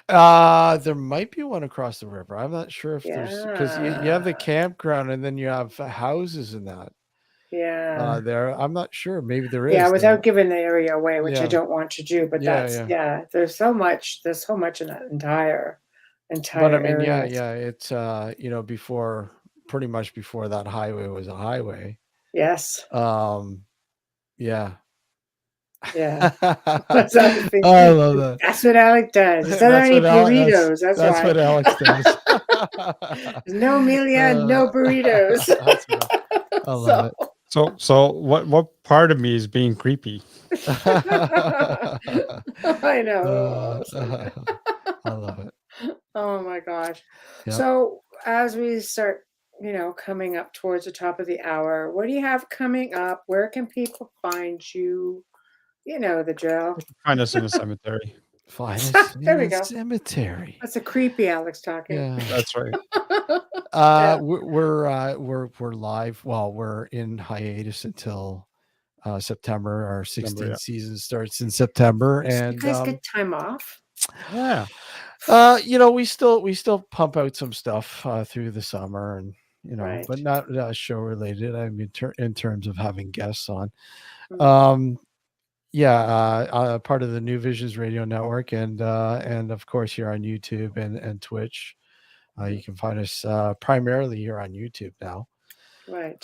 There might be one across the river. I'm not sure if there's because you have the Yeah, campground and then you have houses in that yeah, there. I'm not sure. Maybe there yeah. is Without though. giving the area away, which I Yeah, don't want to do, but yeah, that's yeah. yeah. There's so much in that But I entire mean, yeah, area. yeah. It's before pretty much before that highway was a highway. Yes, Um, yeah. yeah. I That's other thing. love that. That's what Alec does. He doesn't have That's any what Alex. burritos. That's That's why. what Alex does. There's no Amelia, no burritos. That's what I love So it. So what part of me is being creepy? I know. I love it. Oh my gosh. Yep. So as we start, coming up towards the top of the hour, what do you have coming up? Where can people find you? You know the drill. Find us in a cemetery. Find us There in we a go. cemetery. That's a creepy Alex talking. Yeah. That's right. Yeah. We're live. Well, we're in hiatus until September. Our 16th yeah. season starts in September, So and you guys get time off? Yeah. we still pump out some stuff through the summer, and Right. but not show related. I mean, in terms of having guests on. Mhm. Part of the New Visions Radio Network, and of course here on YouTube and Twitch. You can find us primarily here on YouTube now. Right.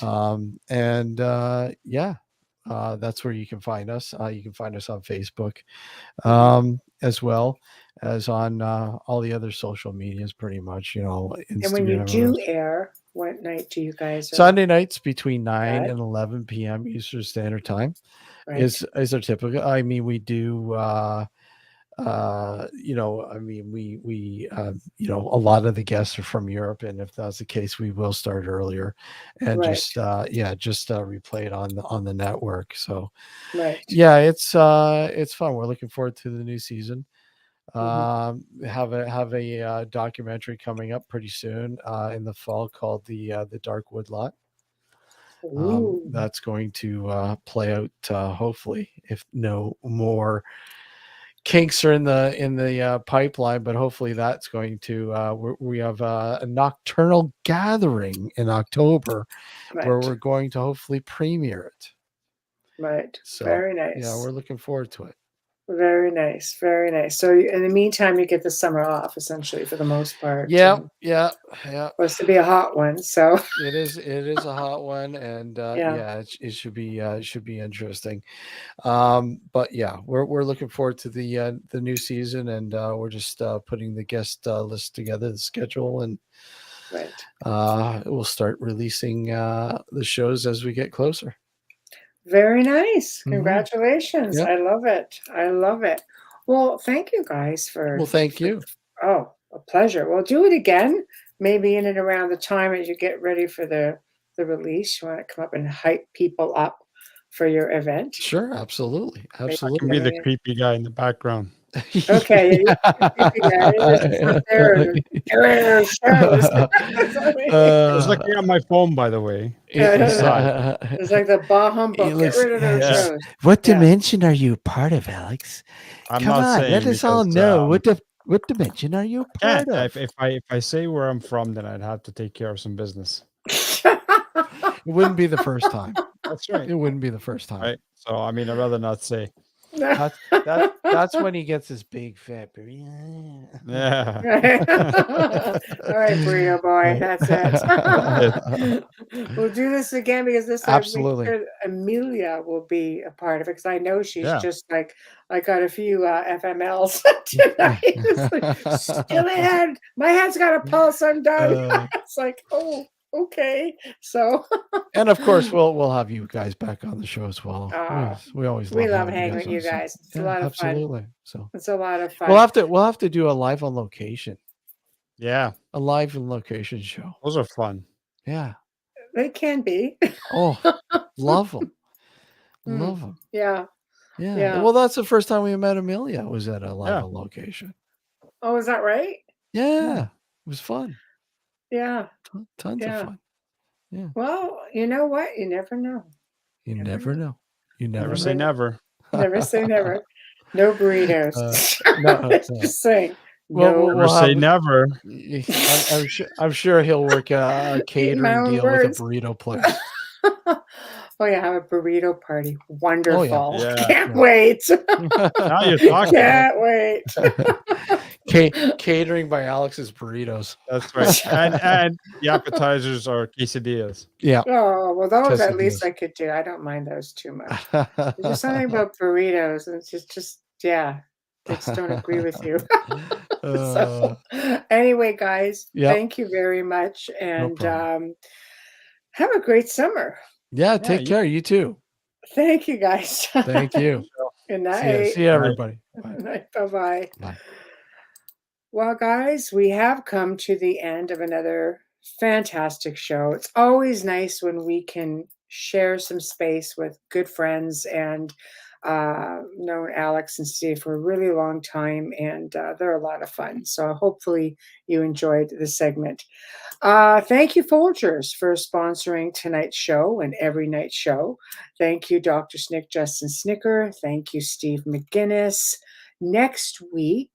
That's where you can find us. You can find us on Facebook, as well as on all the other social medias, pretty much. Instagram. And when you do air, what night do you guys? Sunday nights between 9 Right. and 11 p.m. Eastern Standard Time Right. is our typical. I mean, we do. We a lot of the guests are from Europe, and if that's the case, we will start earlier and Right. just replay it on the network. So Right. yeah, it's fun. We're looking forward to the new season. Have a documentary coming up pretty soon in the fall called the Dark Woodlot. Ooh. That's going to play out hopefully, if no more kinks are in the pipeline, but hopefully that's going to we have a nocturnal gathering in October where Right. we're going to hopefully premiere it. Right. So Very nice. yeah, we're looking forward to it. Very nice. Very nice. So in the meantime, you get the summer off essentially for the most part. Yeah, and yeah. Supposed to be a hot one. So It is a hot one, and Yeah. it should be interesting. But yeah, we're looking forward to the new season, and we're just putting the guest list together, the schedule, and right. we'll start releasing the shows as we get closer. Very nice. Mhm. Congratulations. Yep. I love it. I love it. Well, thank you guys for Well, thank you. Oh, a pleasure. We'll do it again, maybe in and around the time as you get ready for the release. You want to come up and hype people up for your event? Sure, absolutely, I can absolutely. be the creepy guy in the background. Okay, you creepy guy. You just sit there and shows. It's looking at my phone, by the way. It's like the bah humbug. Get rid of those yeah. shows. What Yeah. dimension are you part of, Alex? I'm Come not on, saying let us all because, know what dimension are you part yeah, of? if I say where I'm from, then I'd have to take care of some business. It wouldn't be the first time. That's right. It wouldn't be the first time. Right. So I mean, I'd rather not say. That's when he gets his big fat burrito. Yeah. All right, burrito boy, that's it. We'll do this again because this time Absolutely. make sure Amelia will be a part of it because I know she's Yeah. just like, I got a few FMLs tonight. It's like, still ahead. My head's got a pulse. I'm done. It's like, oh, okay. So And of course, we'll have you guys back on the show as well. We always we love having hanging with on, you so- guys. It's a lot of fun. absolutely. So It's a lot of fun. we'll have to do a live on location, Yeah. a live on location show. Those are fun. Yeah. They can be. Oh, love them. Mm. Love them. Yeah. Yeah. Yeah. Well, that's the first time we met Amelia. Was at a live Yeah. on location. Oh, is that right? Yeah. It was fun. Yeah. Tons Yeah. of fun. Well, you know what? You never know. You Never never know. You never, Never say know. never. Never say never. No burritos. no. Just saying. Well, No. we'll Never say have- never. I'm sure he'll work a my catering own deal words. with a burrito place. Oh yeah, have a burrito party. Wonderful. Yeah. Can't Yeah. wait. Now you're talking. Can't wait. Catering by Alex's Burritos. That's right. And the appetizers are quesadillas. Yeah. Oh well, those at least Quesadillas. I could do. I don't mind those too much. There's just something about burritos, and it's just yeah, I just don't agree with you. So, anyway, guys, Yep. thank you very much, and problem. have a great summer. Yeah, take you- care. You too. Thank you, guys. Thank you. Good See ya. night. See ya, everybody. Bye. Bye-bye. Bye. Well, guys, we have come to the end of another fantastic show. It's always nice when we can share some space with good friends and known Alex and Steve for a really long time, and they're a lot of fun. So hopefully you enjoyed the segment. Thank you, Folgers, for sponsoring tonight's show and every night's show. Thank you, Dr. Snick, Justin Snicker. Thank you, Steve McGinnis. Next week,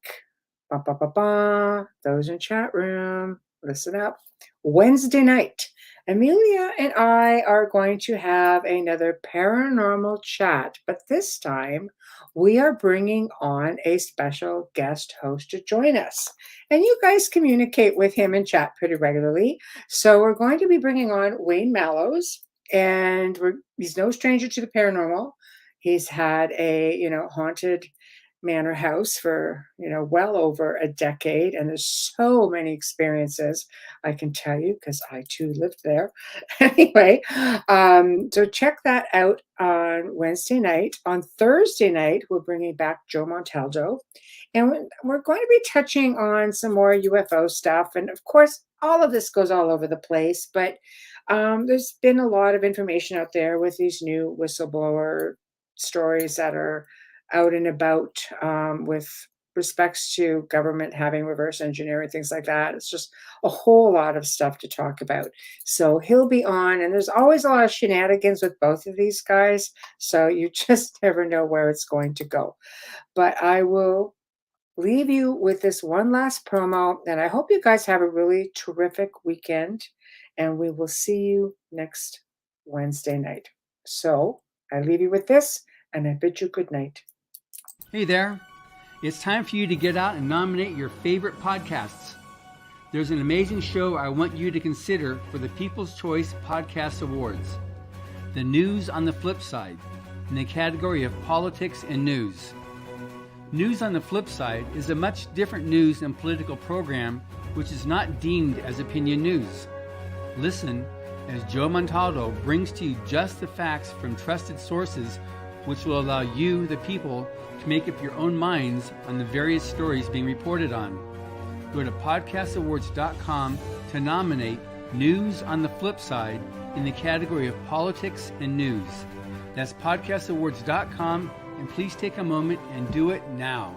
those in chat room, listen up. Wednesday night, Amelia and I are going to have another paranormal chat, but this time we are bringing on a special guest host to join us. And you guys communicate with him and chat pretty regularly. So we're going to be bringing on Wayne Mallows, and he's no stranger to the paranormal. He's had a, haunted manor house for well over a decade, and there's so many experiences I can tell you because I too lived there. Anyway, so check that out on Wednesday night. On Thursday night, we're bringing back Joe Montaldo, and we're going to be touching on some more UFO stuff. And of course, all of this goes all over the place, but there's been a lot of information out there with these new whistleblower stories that are out and about with respects to government having reverse engineering, things like that. It's just a whole lot of stuff to talk about. So he'll be on, and there's always a lot of shenanigans with both of these guys. So you just never know where it's going to go. But I will leave you with this one last promo, and I hope you guys have a really terrific weekend, and we will see you next Wednesday night. So I leave you with this, and I bid you good night. Hey there. It's time for you to get out and nominate your favorite podcasts. There's an amazing show I want you to consider for the People's Choice Podcast Awards. The News on the Flip Side, in the category of politics and news. News on the Flip Side is a much different news and political program which is not deemed as opinion news. Listen as Joe Montaldo brings to you just the facts from trusted sources which will allow you, the people, to make up your own minds on the various stories being reported on. Go to podcastawards.com to nominate News on the Flip Side in the category of politics and news. That's podcastawards.com, and please take a moment and do it now.